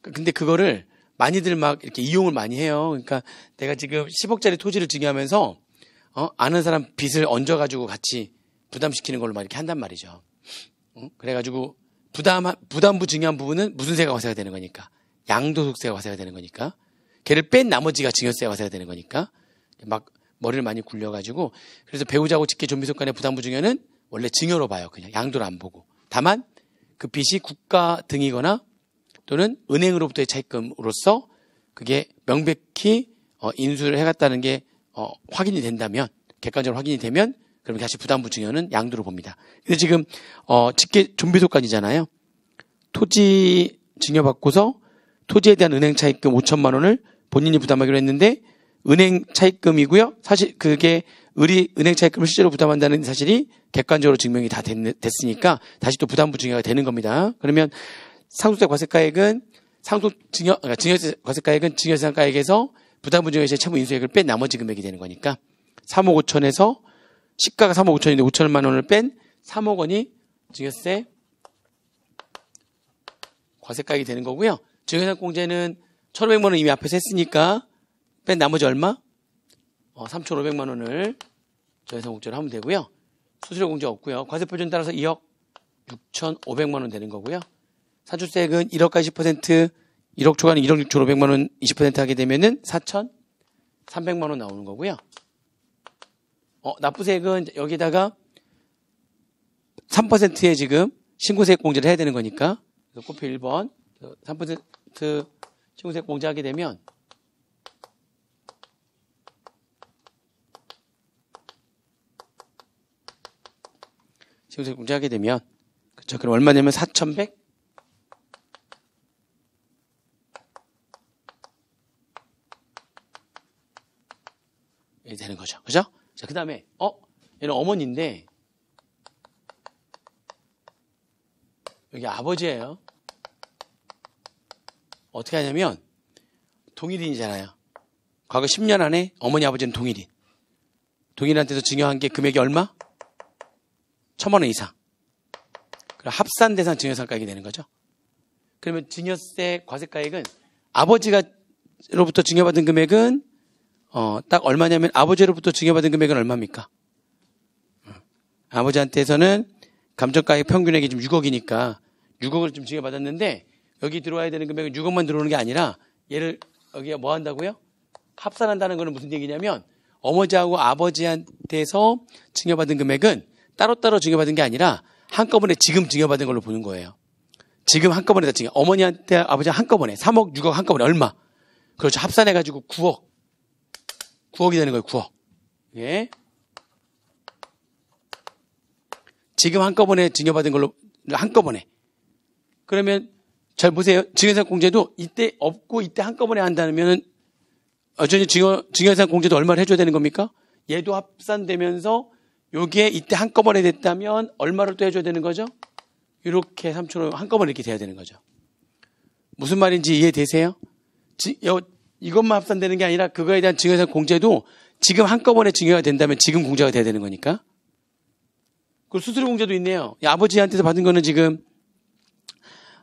근데 그거를 많이들 막 이렇게 이용을 많이 해요. 그러니까 내가 지금 10억짜리 토지를 증여하면서 아는 사람 빚을 얹어가지고 같이 부담시키는 걸로 막 이렇게 한단 말이죠. 그래가지고 부담부 증여한 부분은 무슨 세가 과세가 되는 거니까 양도소득세가 과세가 되는 거니까 걔를 뺀 나머지가 증여세가 과세가 되는 거니까 막 머리를 많이 굴려가지고 그래서 배우자하고 직계 존비속 간의 부담부 증여는 원래 증여로 봐요. 그냥 양도를 안 보고. 다만 그 빚이 국가 등이거나 또는 은행으로부터의 차입금으로서 그게 명백히 인수를 해갔다는 게 확인이 된다면 객관적으로 확인이 되면 그럼 다시 부담부 증여는 양도로 봅니다. 근데 지금 직계 존비속간이잖아요. 토지 증여받고서 토지에 대한 은행 차입금 5천만 원을 본인이 부담하기로 했는데 은행 차입금이고요. 사실 그게 은행 차입금을 실제로 부담한다는 사실이 객관적으로 증명이 다 됐으니까 다시 또 부담부 증여가 되는 겁니다. 그러면 상속세 과세가액은 증여세 과세가액은 증여세상가액에서 부담부 증여세 채무 인수액을 뺀 나머지 금액이 되는 거니까 3억 5천에서 시가가 3억 5천인데 5천만 원을 뺀 3억 원이 증여세 과세가액이 되는 거고요. 증여세상 공제는 1,500만 원 이미 앞에서 했으니까 뺀 나머지 얼마? 3,500만 원을 증여세상 공제로 하면 되고요. 수수료 공제 없고요. 과세표준 따라서 2억 6,500만 원 되는 거고요. 산출세액은 1억까지 10%, 1억 초과는 1억 6천 5백만 원 20% 하게 되면은 4,300만 원 나오는 거고요. 납부세액은 여기다가 3%의 지금 신고세액 공제를 해야 되는 거니까, 그래서 꼬표 1번 3% 신고세액 공제하게 되면 신고세액 공제하게 되면, 그렇죠. 그럼 얼마 내면 4,100? 이렇게 되는 거죠. 그죠? 자, 그 다음에, 얘는 어머니인데, 여기 아버지예요. 어떻게 하냐면, 동일인이잖아요. 과거 10년 안에 어머니, 아버지는 동일인. 동일한테서 증여한 게 금액이 얼마? 1,000만 원 이상. 그럼 합산 대상 증여상가액이 되는 거죠. 그러면 증여세 과세가액은 아버지로부터 증여받은 금액은 딱 얼마냐면, 아버지로부터 증여받은 금액은 얼마입니까? 아버지한테서는 감정가액 평균액이 지금 6억이니까 6억을 좀 증여받았는데, 여기 들어와야 되는 금액은 6억만 들어오는 게 아니라, 얘를 여기가 뭐 한다고요? 합산한다는 거는 무슨 얘기냐면, 어머니하고 아버지한테서 증여받은 금액은 따로따로 증여받은 게 아니라 한꺼번에 지금 증여받은 걸로 보는 거예요. 지금 한꺼번에 다 증여. 어머니한테 아버지 한꺼번에 3억, 6억 한꺼번에 얼마? 그렇죠. 합산해가지고 9억이 되는 거예요. 9억. 예. 지금 한꺼번에 증여받은 걸로, 한꺼번에. 그러면 잘 보세요. 증여세액 공제도 이때 없고 이때 한꺼번에 한다면은 어쩐지 증여세액 공제도 얼마를 해줘야 되는 겁니까? 얘도 합산되면서 여기에 이때 한꺼번에 됐다면 얼마를 또 해줘야 되는 거죠? 이렇게 3,000원 한꺼번에 이렇게 돼야 되는 거죠. 무슨 말인지 이해되세요? 이것만 합산되는 게 아니라 그거에 대한 증여세액 공제도 지금 한꺼번에 증여가 된다면 지금 공제가 돼야 되는 거니까. 그 수수료 공제도 있네요. 아버지한테서 받은 거는 지금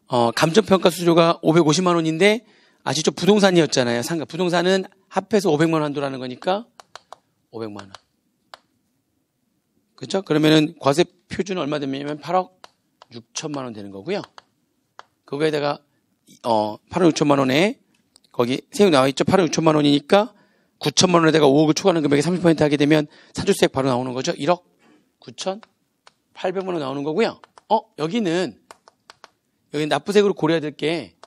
감정평가 수수료가 550만 원인데 아시죠? 부동산이었잖아요. 부동산은 합해서 500만 원 한도라는 거니까 500만 원. 그렇죠? 그러면은 과세 표준은 얼마 되냐면 8억 6천만 원 되는 거고요. 그거에다가 8억 6천만 원에 거기 세율 나와 있죠? 8억 6천만 원이니까 9천만 원에다가 5억을 추가하는 금액에 30% 하게 되면 산출세액 바로 나오는 거죠. 1억 9,800만 원 나오는 거고요. 여기는 납부세액으로 고려해야 될 게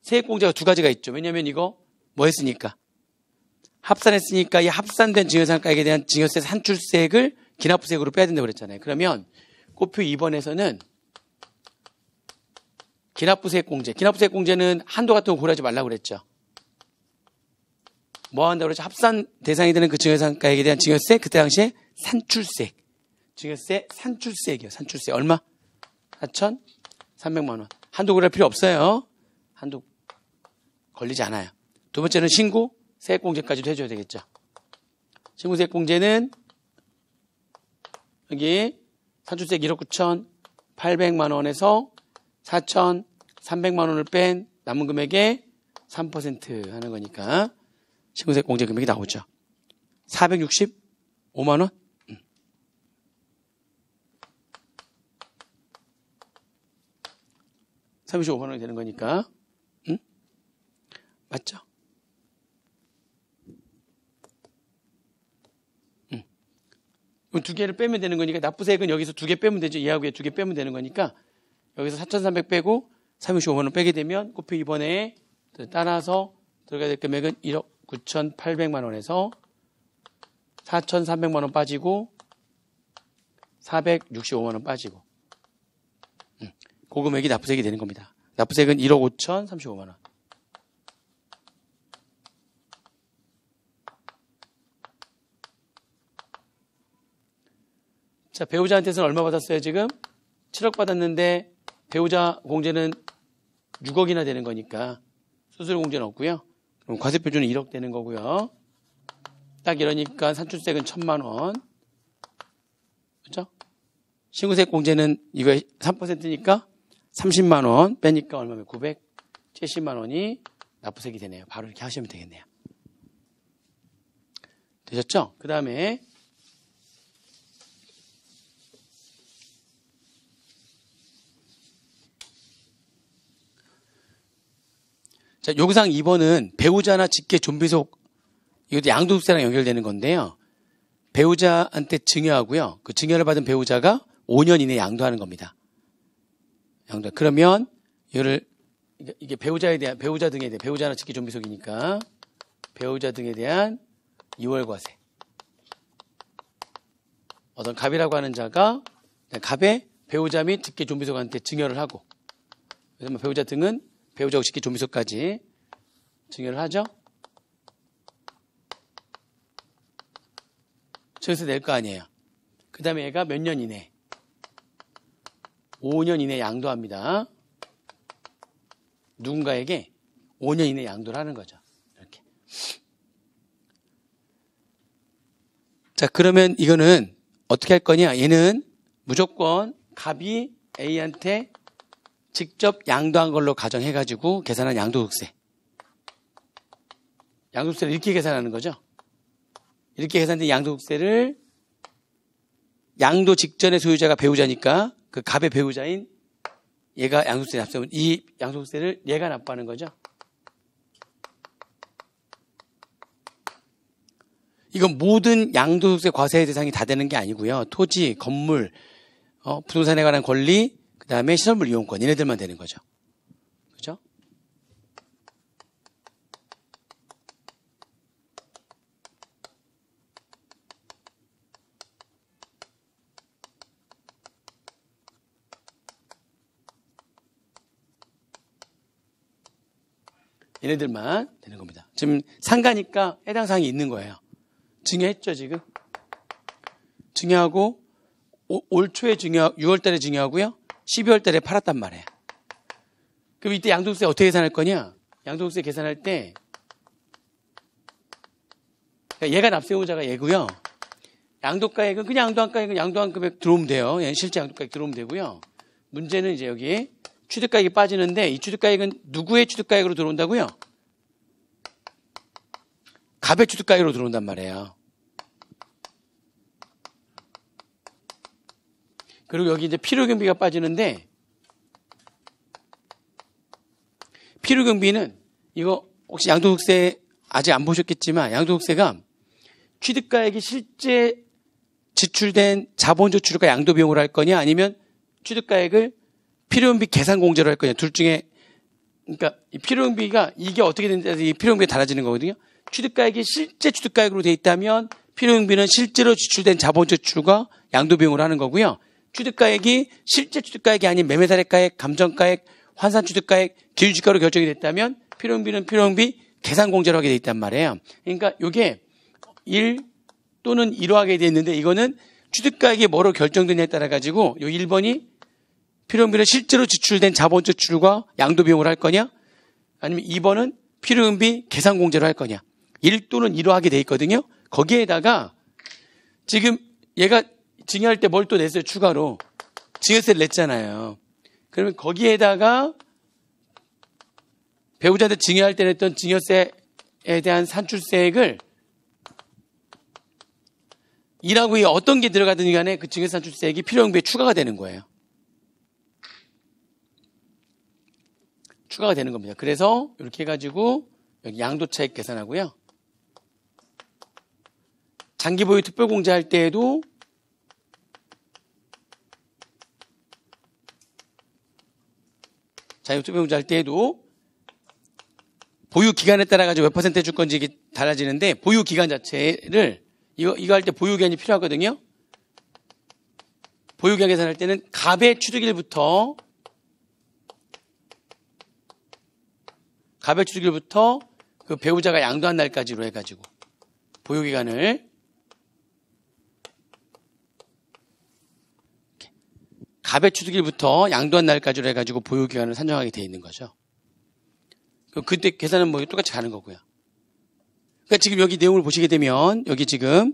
세액공제가 두 가지가 있죠. 왜냐하면 이거 뭐 했으니까? 합산했으니까 이 합산된 증여상가액에 대한 증여세 산출세액을 기납부세액으로 빼야 된다고 그랬잖아요. 그러면 꼬표 2번에서는 기납부세액 공제는 한도 같은 거 고려하지 말라고 그랬죠. 뭐 한다고 그랬죠? 합산 대상이 되는 그 증여상가액에 대한 증여세, 그때 당시에 산출세액. 증여세 산출세액이요. 산출세 얼마? 4,300만 원. 한도 고려할 필요 없어요. 한도 걸리지 않아요. 두 번째는 신고 세액공제까지도 해줘야 되겠죠. 신고세액공제는 여기 산출세액 1억 9,800만 원에서 4,300만 원을 뺀 남은 금액의 3% 하는 거니까 신고세액공제 금액이 나오죠. 465만 원? 35만 원이 되는 거니까. 맞죠? 두 개를 빼면 되는 거니까 납부세액은 여기서 두 개 빼면 되죠. 얘하고 얘 두 개 빼면 되는 거니까 여기서 4,300 빼고 35만 원 빼게 되면 꼬표 2번에 따라서 들어가야 될 금액은 1억 9,800만 원에서 4,300만 원 빠지고 465만 원 빠지고 그 금액이 납부세액이 되는 겁니다. 납부세액은 1억 5천 35만 원. 자, 배우자한테서는 얼마 받았어요, 지금? 7억 받았는데, 배우자 공제는 6억이나 되는 거니까, 수수료 공제는 없고요. 그럼 과세표준은 1억 되는 거고요. 딱 이러니까 산출세액은 1,000만 원. 그렇죠? 신고세액 공제는 이거 3%니까 30만 원 빼니까 얼마면 970만 원이 납부세액이 되네요. 바로 이렇게 하시면 되겠네요. 되셨죠? 그 다음에 자, 요구사항 2번은 배우자나 직계 존비속, 이것도 양도국세랑 연결되는 건데요. 배우자한테 증여하고요. 그 증여를 받은 배우자가 5년 이내에 양도하는 겁니다. 양도. 그러면 이게 배우자 등에 대한 배우자나 직계 존비속이니까 배우자 등에 대한 2월 과세. 어떤 갑이라고 하는 자가 갑의 배우자 및 직계 존비속한테 증여를 하고, 그래서 배우자 등은 배우자하고 직계 존비속까지 증여를 하죠. 증여세 낼 거 아니에요. 그 다음에 얘가 몇 년 이내? 5년 이내 양도합니다. 누군가에게 5년 이내 양도를 하는 거죠. 이렇게. 자, 그러면 이거는 어떻게 할 거냐? 얘는 무조건 갑이 A한테 직접 양도한 걸로 가정해가지고 계산한 양도국세. 양도국세를 이렇게 계산하는 거죠. 이렇게 계산된 양도국세를 양도 직전의 소유자가 배우자니까 그 갑의 배우자인 얘가 양도국세 납세하면 이 양도국세를 얘가 납부하는 거죠. 이건 모든 양도국세 과세의 대상이 다 되는 게 아니고요. 토지, 건물, 부동산에 관한 권리, 그 다음에 시설물 이용권, 얘네들만 되는 거죠. 그죠? 얘네들만 되는 겁니다. 지금 상가니까 해당 사항이 있는 거예요. 증여했죠, 지금? 증여하고, 올 초에 6월 달에 증여하고요. 12월 달에 팔았단 말이에요. 그럼 이때 양도국세 어떻게 계산할 거냐? 양도국세 계산할 때, 얘가 납세보자가 얘고요. 양도가액은 그냥 양도한 가액은 양도한 금액 들어오면 돼요. 실제 양도가액 들어오면 되고요. 문제는 이제 여기 취득가액이 빠지는데 이 취득가액은 누구의 취득가액으로 들어온다고요? 갑의 취득가액으로 들어온단 말이에요. 그리고 여기 이제 필요경비가 빠지는데 필요경비는 이거 혹시 양도국세 아직 안 보셨겠지만 양도국세가 취득가액이 실제 지출된 자본조출과 양도비용으로 할 거냐 아니면 취득가액을 필요경비 계산공제로 할 거냐 둘 중에 그러니까 이 필요경비가 이게 어떻게 되는지 이 필요경비가 달라지는 거거든요. 취득가액이 실제 취득가액으로 돼 있다면 필요경비는 실제로 지출된 자본조출과 양도비용으로 하는 거고요. 취득가액이 실제 취득가액이 아닌 매매사례가액, 감정가액, 환산취득가액, 기준시가로 결정이 됐다면 필요경비는 필요경비 계산공제로 하게 돼 있단 말이에요. 그러니까 이게 1 또는 1로 하게 돼 있는데 이거는 취득가액이 뭐로 결정되냐에 따라 가지고 이 1번이 필요경비는 실제로 지출된 자본조출과 양도비용으로 할 거냐 아니면 2번은 필요경비 계산공제로 할 거냐 1 또는 2로 하게 돼 있거든요. 거기에다가 지금 얘가 증여할 때 뭘 또 냈어요? 추가로 증여세를 냈잖아요. 그러면 거기에다가 배우자한테 증여할 때 냈던 증여세에 대한 산출세액을 1하고 2 어떤 게 들어가든 간에 그 증여세 산출세액이 필요경비에 추가가 되는 거예요. 추가가 되는 겁니다. 그래서 이렇게 해가지고 여기 양도차익 계산하고요. 장기보유 특별공제할 때에도 자유투표공제 할 때에도 보유 기간에 따라 가지고 몇 퍼센트 줄 건지 이게 달라지는데 보유 기간 자체를 이거 할 때 보유 기간이 필요하거든요. 보유 기간 계산할 때는 갑의 취득일부터 그 배우자가 양도한 날까지로 해가지고 보유 기간을 갑의 취득일부터 양도한 날까지로 해가지고 보유기간을 산정하게 되어 있는 거죠. 그때 계산은 뭐 똑같이 가는 거고요. 그러니까 지금 여기 내용을 보시게 되면 여기 지금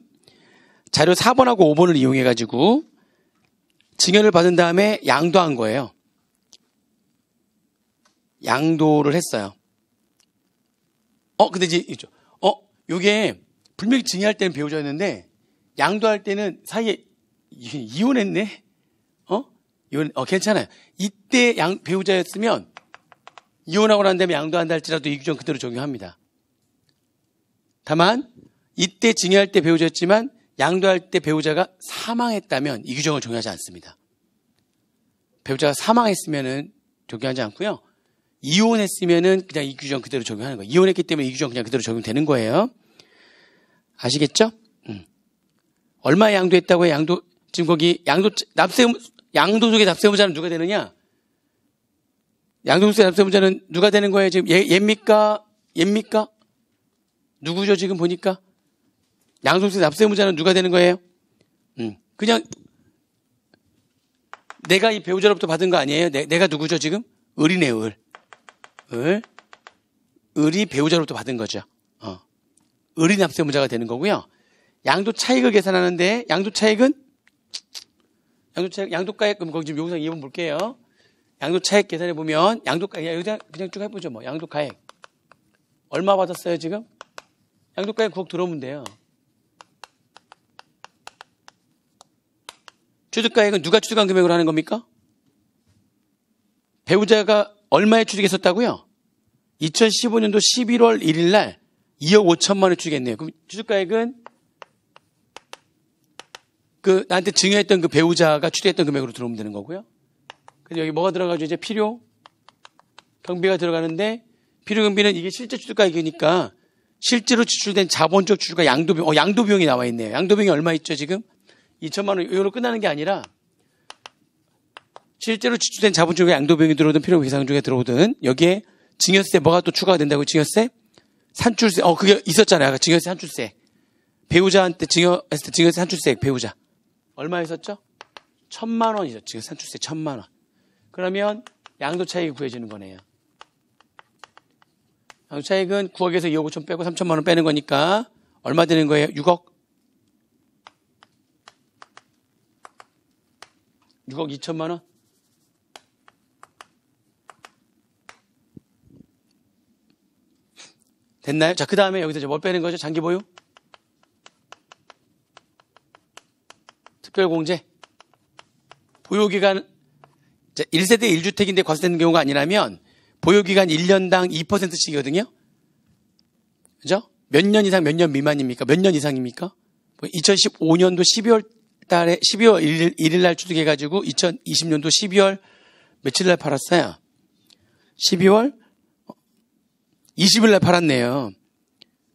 자료 4번하고 5번을 이용해가지고 증여를 받은 다음에 양도한 거예요. 양도를 했어요. 근데 이제 있죠. 요게 분명히 증여할 때는 배우자였는데 양도할 때는 사이에 이혼했네. 괜찮아요. 이때 배우자였으면 이혼하고 난 다음에 양도한다 할지라도 이 규정 그대로 적용합니다. 다만 이때 증여할 때 배우자였지만 양도할 때 배우자가 사망했다면 이 규정을 적용하지 않습니다. 배우자가 사망했으면은 적용하지 않고요. 이혼했으면은 그냥 이 규정 그대로 적용하는 거예요. 이혼했기 때문에 이 규정 그냥 그대로 적용되는 거예요. 아시겠죠? 얼마 양도했다고요? 지금 거기 양도속의 납세의무자는 누가 되느냐? 양도속의 납세의무자는 누가 되는 거예요? 지금 얘입니까? 누구죠? 지금 보니까 양도속의 납세의무자는 누가 되는 거예요? 그냥 내가 이 배우자로부터 받은 거 아니에요? 내가 누구죠? 지금 을이네요. 을이 배우자로부터 받은 거죠. 을이 납세의무자가 되는 거고요. 양도 차익을 계산하는데 양도가액 그럼 거기 지금 여기서 2번 볼게요. 양도 차익 계산해 보면 양도가액 여기다 그냥 쭉 해보죠. 뭐 양도가액 얼마 받았어요 지금? 양도가액 9억 들어오면 돼요. 취득가액은 누가 취득한 금액으로 하는 겁니까? 배우자가 얼마에 취득했었다고요? 2015년도 11월 1일 날 2억 5천만 원에 취득했네요. 그럼 취득가액은 나한테 증여했던 그 배우자가 취득했던 금액으로 들어오면 되는 거고요. 그래서 여기 뭐가 들어가죠? 이제 필요 경비가 들어가는데 필요 경비는 이게 실제 취득가액이니까 실제로 지출된 자본적 지출과 양도비용, 양도비용이 나와 있네요. 양도비용이 얼마 있죠, 지금? 2천만 원, 이거로 끝나는 게 아니라 실제로 지출된 자본적인 양도비용이 들어오든 필요 계산 중에 들어오든 여기에 증여세 뭐가 또 추가가 된다고요? 증여세? 산출세. 그게 있었잖아요. 아까 증여세 산출세. 배우자한테 증여했을 때 증여세 산출세 배우자. 얼마 있었죠? 1,000만 원 있었죠. 산출세 1,000만 원. 그러면 양도 차익이 구해지는 거네요. 양도 차익은 9억에서 2억 5천 빼고 3천만 원 빼는 거니까 얼마 되는 거예요? 6억 2천만 원? 됐나요? 자, 그 다음에 여기서 뭘 빼는 거죠? 장기 보유? 특별공제? 보유기간, 1세대 1주택인데 과세되는 경우가 아니라면 보유기간 1년당 2%씩이거든요? 그죠? 몇 년 이상 몇 년 미만입니까? 몇 년 이상입니까? 2015년도 12월 1일 날 취득해가지고 2020년도 12월 며칠 날 팔았어요? 12월 20일 날 팔았네요.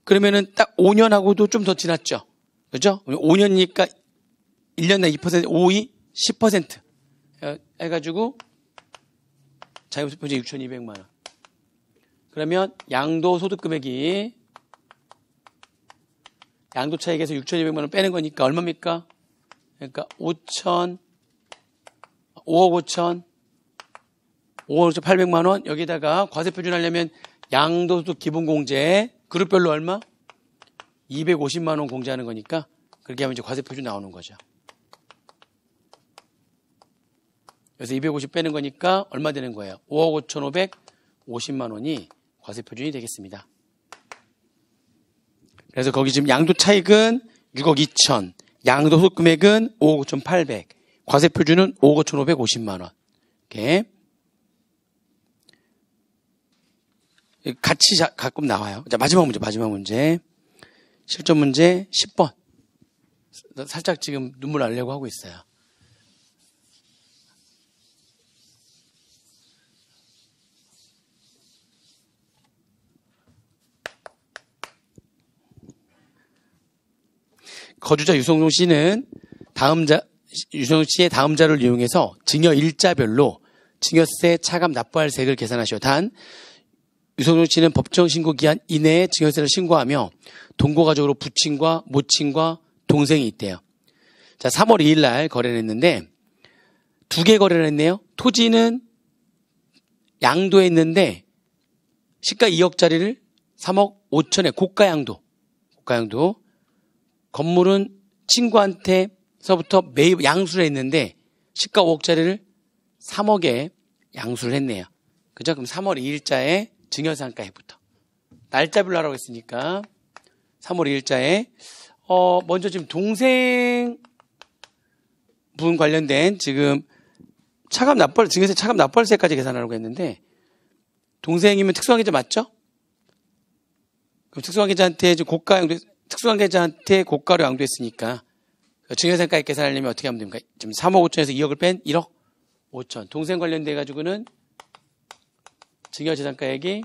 그러면은 딱 5년하고도 좀 더 지났죠. 그죠? 5년이니까 1년당 2%, 5이 10% 해가지고 자유분제 6,200만 원. 그러면 양도소득 금액이 양도차익에서 6,200만 원 빼는 거니까 얼마입니까? 그러니까 5억 5천 800만 원. 여기다가 과세 표준하려면 양도소득 기본공제 그룹별로 얼마? 250만 원 공제하는 거니까 그렇게 하면 이제 과세 표준 나오는 거죠. 그래서 250 빼는 거니까 얼마 되는 거예요? 5억 5,550만 원이 과세 표준이 되겠습니다. 그래서 거기 지금 양도 차익은 6억 2천, 양도소득 금액은 5억 5,800, 과세 표준은 5억 5,550만 원. 이렇게 같이 가끔 나와요. 자, 마지막 문제. 실전 문제 10번. 살짝 지금 눈물 나려고 하고 있어요. 거주자 유성종 씨는 유성종 씨의 다음 자를 이용해서 증여 일자별로 증여세 차감 납부할 세액을 계산하시오. 단 유성종 씨는 법정 신고 기한 이내에 증여세를 신고하며 동거가족으로 부친과 모친과 동생이 있대요. 자, 3월 2일 날 거래를 했는데 2개 거래를 했네요. 토지는 양도에 있는데 시가 2억짜리를 3억 5천에 고가양도. 건물은 친구한테서부터 매입 양수를 했는데 시가 5억짜리를 3억에 양수를 했네요. 그죠? 그럼 3월 2일자에 증여상가액부터 날짜별로 하라고 했으니까 3월 2일자에 먼저 지금 동생 분 관련된 지금 증여세 차감 납부할세까지 계산하라고 했는데 동생이면 특수관계자 맞죠? 그럼 특수관계자한테 특수관계자한테 고가로 양도했으니까 증여재산가액 계산하려면 어떻게 하면 됩니까? 지금 3억 5천에서 2억을 뺀 1억 5천. 동생 관련돼 가지고는 증여재산가액이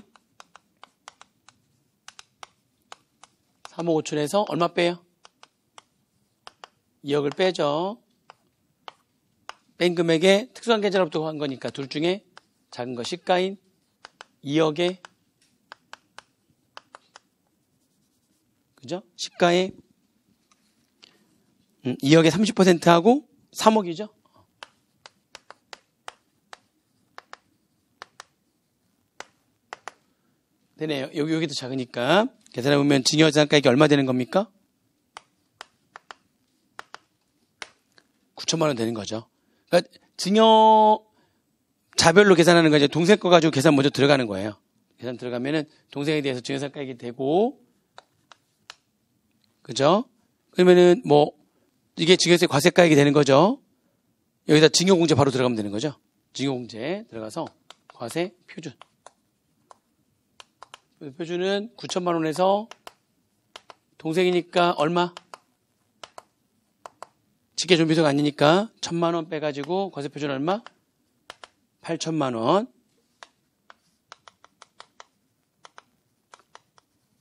3억 5천에서 얼마 빼요? 2억을 빼죠. 뺀 금액에 특수관계자로부터 한 거니까 둘 중에 작은 거 시가인 2억에 그죠? 시가에 2억에 30%하고 3억이죠. 되네요. 여기도 작으니까 계산해보면 증여재산가액이 얼마 되는 겁니까? 9천만 원 되는 거죠. 그러니까 증여 자별로 계산하는 거 이제 동생 거 가지고 계산 먼저 들어가는 거예요. 계산 들어가면은 동생에 대해서 증여재산가액이 되고, 그죠? 그러면은 뭐 이게 증여세 과세가액이 되는 거죠. 여기다 증여공제 바로 들어가면 되는 거죠. 증여공제 들어가서 과세 표준. 표준은 9천만 원에서 동생이니까 얼마? 직계존비소가 아니니까 1,000만 원 빼가지고 과세 표준 얼마? 8천만 원.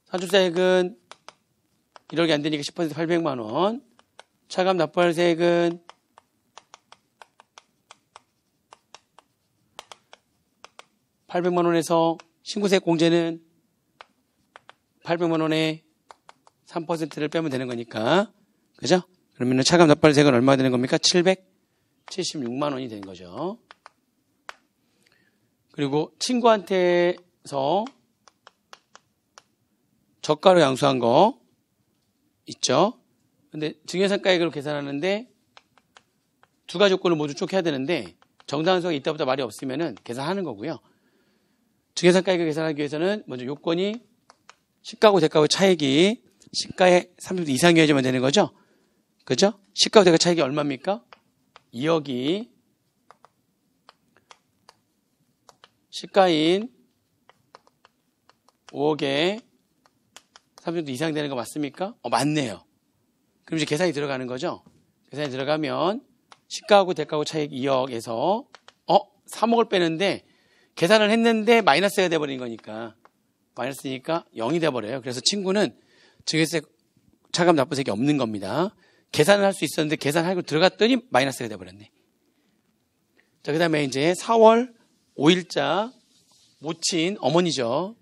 산출세액은 1억이 안 되니까 10% 800만 원. 차감 납부할 세액은 800만 원에서 신고세액 공제는 800만 원에 3%를 빼면 되는 거니까. 그죠? 그러면 차감 납부할 세액은 얼마 되는 겁니까? 776만 원이 되는 거죠. 그리고 친구한테서 저가로 양수한 거 있죠? 근데 증여재산가액으로 계산하는데 두 가지 조건을 모두 쭉 해야 되는데 정당성이 있다보다 말이 없으면은 계산하는 거고요. 증여재산가액을 계산하기 위해서는 먼저 요건이 시가하고 대가의 차익이 시가의 30% 이상이어야지만 되는 거죠. 그죠? 시가하고 대가 차익이 얼마입니까? 2억이 시가인 5억에 30% 이상 되는 거 맞습니까? 맞네요. 그럼 이제 계산이 들어가는 거죠. 계산이 들어가면 시가하고 대가하고 차익 2억에서 3억을 빼는데 계산을 했는데 마이너스가 돼버린 거니까 마이너스니까 0이 돼버려요. 그래서 친구는 증여세 차감 납부세액이 없는 겁니다. 계산을 할 수 있었는데 계산하고 들어갔더니 마이너스가 돼버렸네. 자, 그 다음에 이제 4월 5일자 모친 어머니죠.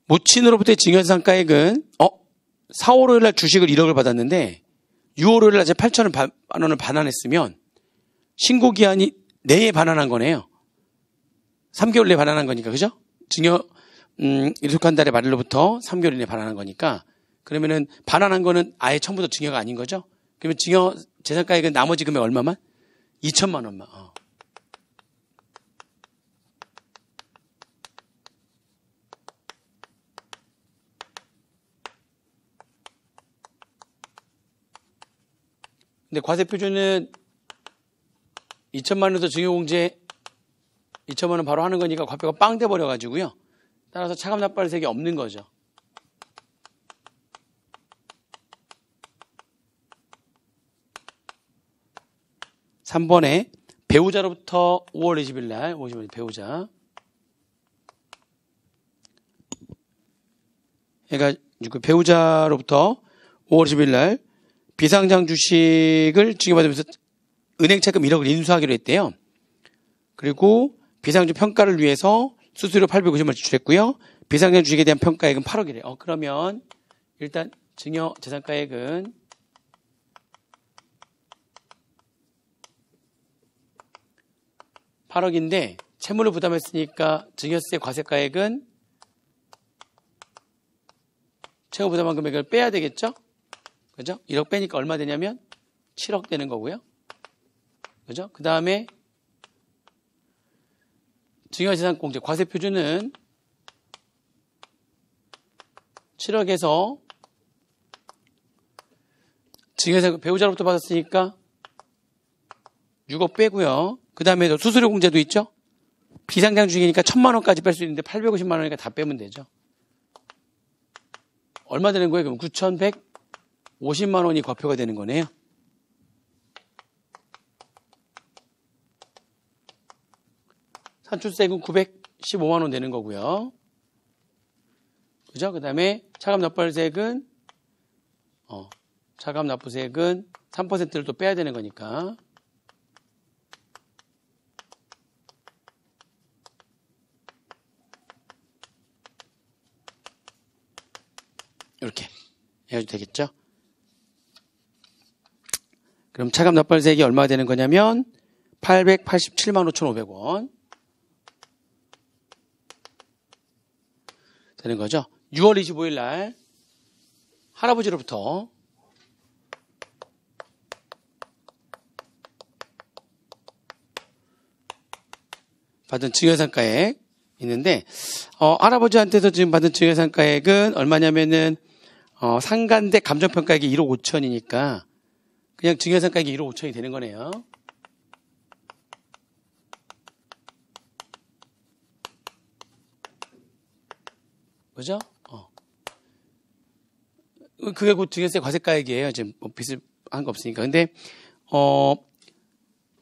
모친으로부터의 증여재산가액은 4월 5일 날 주식을 1억을 받았는데 6월 5일 날 8천만 원을 반환했으면 신고기한이 내에 반환한 거네요. 3개월 내에 반환한 거니까, 그죠? 증여 일속한 달의 말일로부터 3개월 이내에 반환한 거니까 그러면은 반환한 거는 아예 처음부터 증여가 아닌 거죠? 그러면 증여 재산가액은 나머지 금액 얼마만? 2천만 원만. 근데 과세 표준은 2천만 원에서 증여공제 2천만 원 바로 하는 거니까 과표가 빵 돼버려가지고요. 따라서 차감 납부할 세액이 없는 거죠. (3번에) 배우자로부터 5월 20일 날 배우자 그러니까 그 배우자로부터 5월 20일 날 비상장 주식을 증여받으면서 은행 채권 1억을 인수하기로 했대요. 그리고 비상주 평가를 위해서 수수료 850만 원 지출했고요. 비상장 주식에 대한 평가액은 8억이래요. 그러면 일단 증여 재산가액은 (8억인데) 채무를 부담했으니까 증여세 과세가액은 채무 부담한 금액을 빼야 되겠죠? 그죠? 1억 빼니까 얼마 되냐면 7억 되는 거고요. 그죠? 그 다음에 증여재산공제 과세 표준은 7억에서 증여세금 배우자로부터 받았으니까 6억 빼고요. 그 다음에 수수료 공제도 있죠. 비상장 중이니까 1,000만 원까지 뺄 수 있는데 850만 원이니까 다 빼면 되죠. 얼마 되는 거예요? 그럼 9,150만 원이 과표가 되는 거네요. 산출세금 915만 원 되는 거고요. 그죠? 그 다음에 차감납부세액은 차감납부세액은 3%를 또 빼야 되는 거니까 이렇게 해야지 되겠죠? 그럼 차감납부세액이 얼마가 되는 거냐면 887만 5,500원 되는 거죠. 6월 25일 날 할아버지로부터 받은 증여상가액 있는데 할아버지한테서 지금 받은 증여상가액은 얼마냐면은 상간대 감정평가액이 1억 5천이니까 그냥 증여상가액이 1억 5천이 되는 거네요. 그죠? 그게 곧 증여세 과세가액이에요. 지금 뭐 빚을 한 거 없으니까. 근데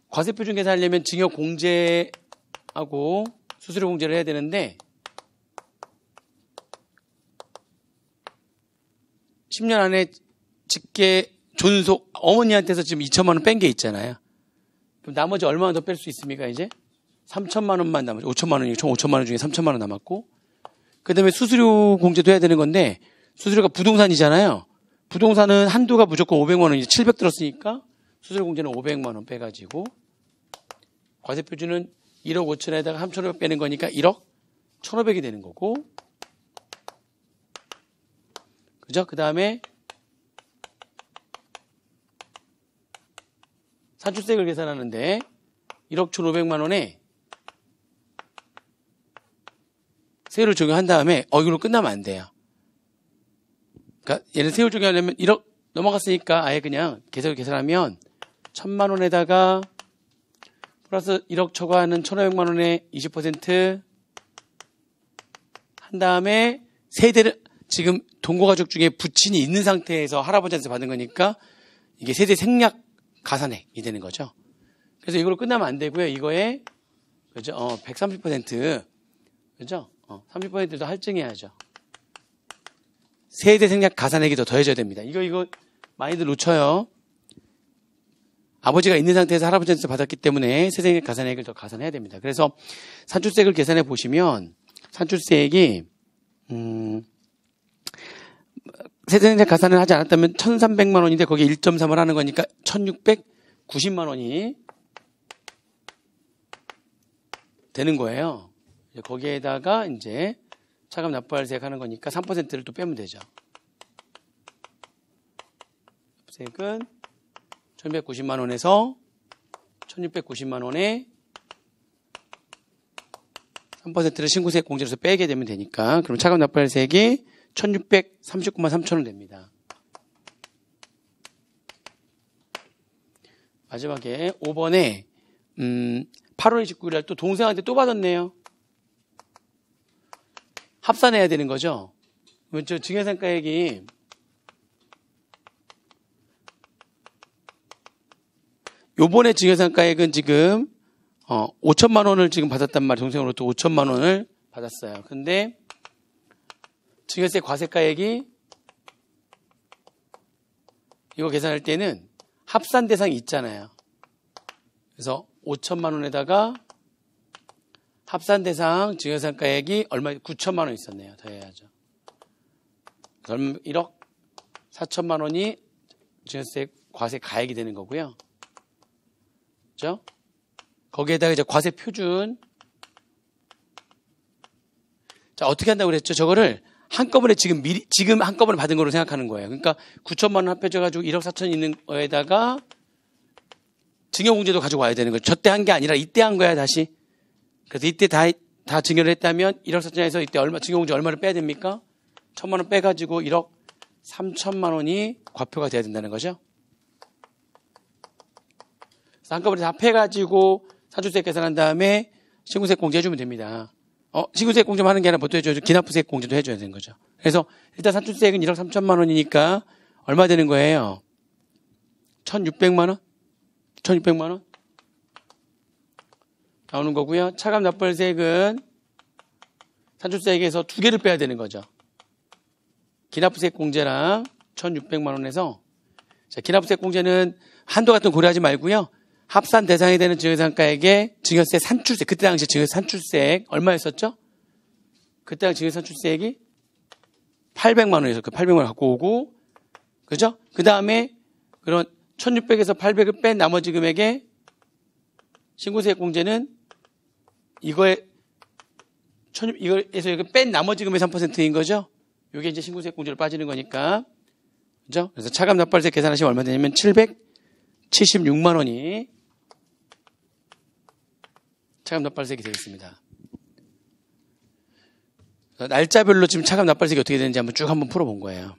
과세표준 계산하려면 증여 공제하고 수수료 공제를 해야 되는데 10년 안에 직계 존속 어머니한테서 지금 2천만 원 뺀 게 있잖아요. 그럼 나머지 얼마나 더 뺄 수 있습니까? 이제 3천만 원만 남았죠. 5천만 원이 총 5천만 원 중에 3천만 원 남았고 그 다음에 수수료 공제도 해야 되는 건데 수수료가 부동산이잖아요. 부동산은 한도가 무조건 500만 원이지 700 들었으니까 수수료 공제는 500만 원 빼가지고 과세표준은 1억 5천에다가 3,500 빼는 거니까 1억 1,500이 되는 거고 그죠? 그 다음에 산출세액을 계산하는데 1억 1,500만 원에 세율을 적용한 다음에 이걸로 끝나면 안 돼요. 그러니까 얘는 세율 적용하려면 1억 넘어갔으니까 아예 그냥 계산하면 1,000만 원에다가 플러스 1억 초과하는 1,500만 원에 20% 한 다음에 세대를 지금 동거가족 중에 부친이 있는 상태에서 할아버지한테 받은 거니까 이게 세대 생략 가산액이 되는 거죠. 그래서 이걸로 끝나면 안 되고요. 이거에 그죠? 130% 그죠? 30%도 할증해야죠. 세대 생략 가산액이 더 더해져야 됩니다. 이거 많이들 놓쳐요. 아버지가 있는 상태에서 할아버지한테 받았기 때문에 세대 생략 가산액을 더 가산해야 됩니다. 그래서 산출세액을 계산해 보시면 산출세액이 세대 생략 가산을 하지 않았다면 1,300만 원인데 거기에 1.3을 하는 거니까 1,690만 원이 되는 거예요. 거기에다가 이제 차감 납부할 세액 하는 거니까 3%를 또 빼면 되죠. 세액은 1,190만 원에서 1,690만 원에 3%를 신고세액 공제로서 빼게 되면 되니까 그럼 차감 납부할 세액이 1,639만 3천 원 됩니다. 마지막에 5번에 8월 29일 날 또 동생한테 또 받았네요. 합산해야 되는 거죠. 저 증여상가액이 요번에 증여상가액은 지금 5천만 원을 지금 받았단 말이에요. 동생으로부터 5천만 원을 받았어요. 근데 증여세 과세가액이 이거 계산할 때는 합산 대상이 있잖아요. 그래서 5천만 원에다가 합산 대상 증여상가액이 얼마 9천만 원 있었네요. 더 해야죠. 그럼 1억 4천만 원이 증여세 과세 가액이 되는 거고요. 그렇죠? 거기에다가 이제 과세 표준. 자, 어떻게 한다고 그랬죠? 저거를 한꺼번에 지금 한꺼번에 받은 거로 생각하는 거예요. 그러니까 9천만 원 합해져가지고 1억 4천 있는 거에다가 증여공제도 가지고 와야 되는 거죠. 저때 한 게 아니라 이때 한 거야, 다시. 그래서 이때 다 증여를 했다면 1억 4천에서 이때 증여공제 얼마를 빼야 됩니까? 1,000만 원 빼가지고 1억 3천만 원이 과표가 돼야 된다는 거죠. 그래서 한꺼번에 다 합해가지고 산출세액 계산한 다음에 신고세액 공제해주면 됩니다. 신고세액 공제만 하는 게 아니라 보통 해줘야죠. 기납부세액 공제도 해줘야 되는 거죠. 그래서 일단 산출세액은 1억 3천만 원이니까 얼마 되는 거예요? 1,600만 원? 1,600만 원? 나오는 거고요. 차감납부세액은 산출세액에서 두 개를 빼야 되는 거죠. 기납부세액 공제랑 1,600만 원에서 자, 기납부세액 공제는 한도 같은 거 고려하지 말고요. 합산 대상이 되는 증여상가액에 증여세 산출세, 그때 당시 증여세 산출세액 얼마였었죠? 그때 당시 증여세 산출세액이 800만 원에서 그 800만 원 갖고 오고, 그죠? 그 다음에 그런 1600에서 800을 뺀 나머지 금액에 신고세액 공제는 이거에서 이거 뺀 나머지 금액 3%인 거죠? 이게 이제 신고세액 공제로 빠지는 거니까. 그죠? 그래서 차감납부세 계산하시면 얼마 되냐면 776만 원이 차감납부세액이 되겠습니다. 날짜별로 지금 차감납부세액이 어떻게 되는지 한번 풀어본 거예요.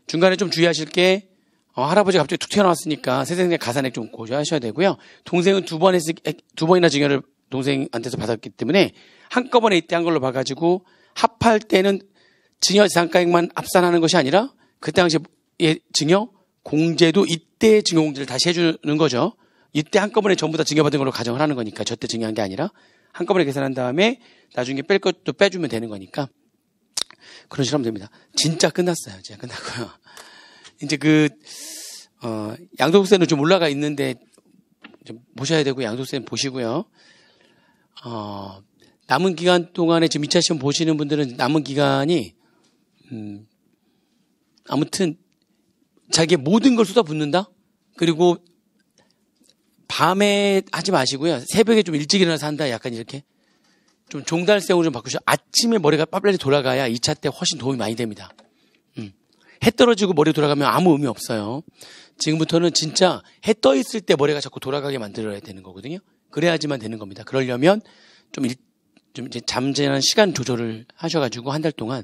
중간에 좀 주의하실 게 할아버지가 갑자기 툭 튀어나왔으니까 세생생 가산액 좀 고려하셔야 되고요. 동생은 두 번이나 증여를 동생한테서 받았기 때문에 한꺼번에 이때 한 걸로 봐가지고 합할 때는 증여 재산가액만 합산하는 것이 아니라 그 당시에 증여 공제도 이때 증여 공제를 다시 해주는 거죠. 이때 한꺼번에 전부 다 증여받은 걸로 가정을 하는 거니까 저때 증여한 게 아니라 한꺼번에 계산한 다음에 나중에 뺄 것도 빼주면 되는 거니까 그런 식으로 하면 됩니다. 진짜 끝났어요. 진짜 끝났고요. 이제 양도소득세는 좀 올라가 있는데 좀 보셔야 되고 양도소득세는 보시고요. 남은 기간 동안에 지금 2차 시험 보시는 분들은 남은 기간이 아무튼 자기의 모든 걸 쏟아붓는다? 그리고 밤에 하지 마시고요. 새벽에 좀 일찍 일어나서 한다. 약간 이렇게 좀 종달새우로 좀 바꾸셔. 아침에 머리가 빨리 돌아가야 2차 때 훨씬 도움이 많이 됩니다. 해 떨어지고 머리 돌아가면 아무 의미 없어요. 지금부터는 진짜 해 떠 있을 때 머리가 자꾸 돌아가게 만들어야 되는 거거든요. 그래야지만 되는 겁니다. 그러려면 좀 이제 잠재는 시간 조절을 하셔가지고 한 달 동안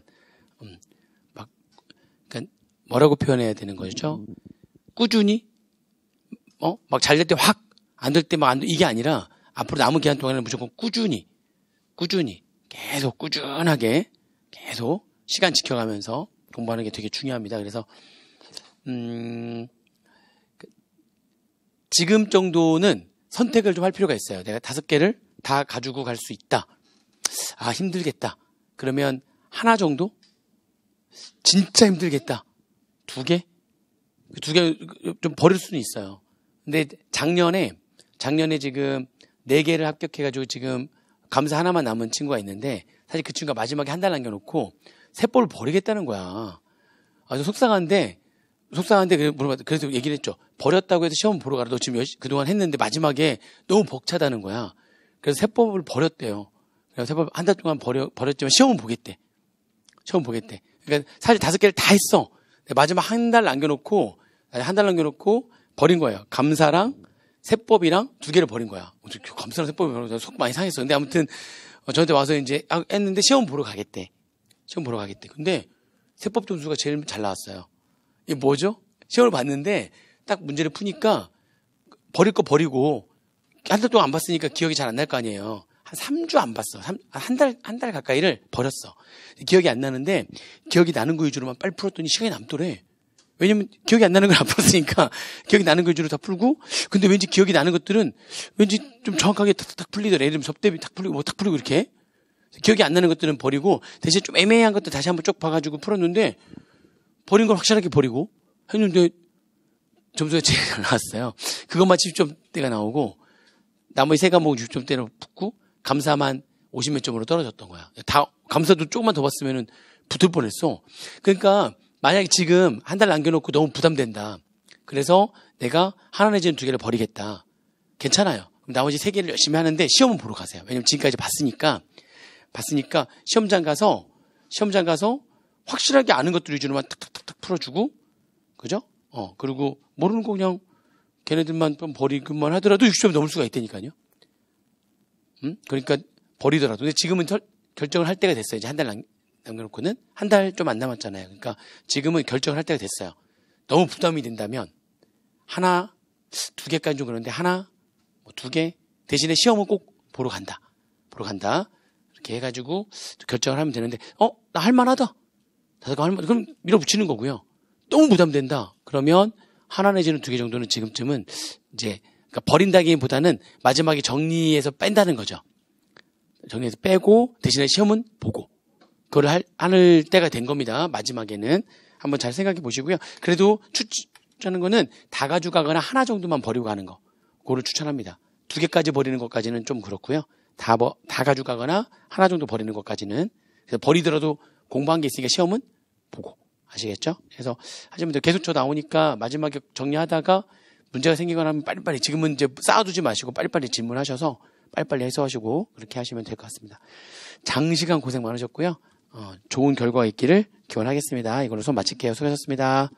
그러니까 뭐라고 표현해야 되는 거죠? 꾸준히 막 잘 될 때 확 안 될 때 막 이게 아니라 앞으로 남은 기간 동안에는 무조건 꾸준히 계속 꾸준하게 계속 시간 지켜가면서 공부하는 게 되게 중요합니다. 그래서 지금 정도는 선택을 좀 할 필요가 있어요. 내가 5개를 다 가지고 갈 수 있다. 아, 힘들겠다. 그러면 하나 정도? 진짜 힘들겠다. 2개? 2개 좀 버릴 수는 있어요. 근데 작년에 지금 4개를 합격해가지고 지금 감사 하나만 남은 친구가 있는데 사실 그 친구가 마지막에 한 달 남겨놓고 세법을 버리겠다는 거야. 아주 속상한데 그래서 얘기를 했죠. 버렸다고 해서 시험 보러 가라. 너 지금 그동안 했는데 마지막에 너무 벅차다는 거야. 그래서 세법을 버렸대요. 그래서 세법 한 달 동안 버렸지만 시험은 보겠대. 그러니까 사실 5개를 다 했어. 마지막 한 달 남겨놓고 버린 거예요. 감사랑 세법이랑 2개를 버린 거야. 감사랑 세법이 버려서 속 많이 상했어. 근데 아무튼 저한테 와서 이제 했는데 시험 보러 가겠대. 근데 세법 점수가 제일 잘 나왔어요. 이게 뭐죠? 시험을 봤는데 딱 문제를 푸니까 버릴 거 버리고 한 달 동안 안 봤으니까 기억이 잘 안 날 거 아니에요. 한 3주 안 봤어. 한 달 가까이를 버렸어. 기억이 안 나는데 기억이 나는 거 위주로만 빨리 풀었더니 시간이 남더래. 왜냐면 기억이 안 나는 걸 안 풀었으니까 기억이 나는 거 위주로 다 풀고 근데 왠지 기억이 나는 것들은 왠지 좀 정확하게 탁탁 풀리더래. 예를 들면 접대비 탁 풀리고 이렇게. 기억이 안 나는 것들은 버리고 대신 좀 애매한 것들 다시 한번 쭉 봐가지고 풀었는데 버린 걸 확실하게 버리고 했는데 점수가 제일 잘 나왔어요. 그것만 70점대가 나오고 나머지 3과목 60점대로 붙고 감사만 50몇 점으로 떨어졌던 거야. 감사도 조금만 더 봤으면 붙을 뻔했어. 그러니까 만약에 지금 한 달 남겨놓고 너무 부담된다. 그래서 내가 하나 내지는 2개를 버리겠다. 괜찮아요. 그럼 나머지 3개를 열심히 하는데 시험은 보러 가세요. 왜냐면 지금까지 봤으니까 시험장 가서 확실하게 아는 것들 위주로만 탁탁탁탁 풀어주고, 그죠? 그리고 모르는 거 그냥 걔네들만 버리기만 하더라도 60점이 넘을 수가 있다니까요. 그러니까 버리더라도. 근데 지금은 결정을 할 때가 됐어요. 이제 한 달 남겨놓고는 한 달 좀 안 남았잖아요. 그러니까 지금은 결정을 할 때가 됐어요. 너무 부담이 된다면 하나, 2개까지 좀 그런데 하나, 2개. 대신에 시험은 꼭 보러 간다. 이렇게 해가지고 결정을 하면 되는데, 나 할만하다. 그럼 밀어붙이는 거고요. 너무 부담된다. 그러면 하나 내지는 2개 정도는 지금쯤은 이제, 그러니까 버린다기보다는 마지막에 정리해서 뺀다는 거죠. 정리해서 빼고 대신에 시험은 보고. 그걸 할 때가 된 겁니다. 마지막에는. 한번 잘 생각해 보시고요. 그래도 추천하는 거는 다 가져가거나 하나 정도만 버리고 가는 거. 그거를 추천합니다. 2개까지 버리는 것까지는 좀 그렇고요. 다 가져가거나 하나 정도 버리는 것까지는. 그래서 버리더라도 공부한 게 있으니까 시험은 보고. 아시겠죠? 그래서 하시면 돼요. 계속 저 나오니까 마지막에 정리하다가 문제가 생기거나 하면 빨리빨리, 지금은 이제 쌓아두지 마시고 빨리빨리 질문하셔서 빨리빨리 해소하시고 그렇게 하시면 될 것 같습니다. 장시간 고생 많으셨고요. 좋은 결과가 있기를 기원하겠습니다. 이걸로 수업 마칠게요. 수고하셨습니다.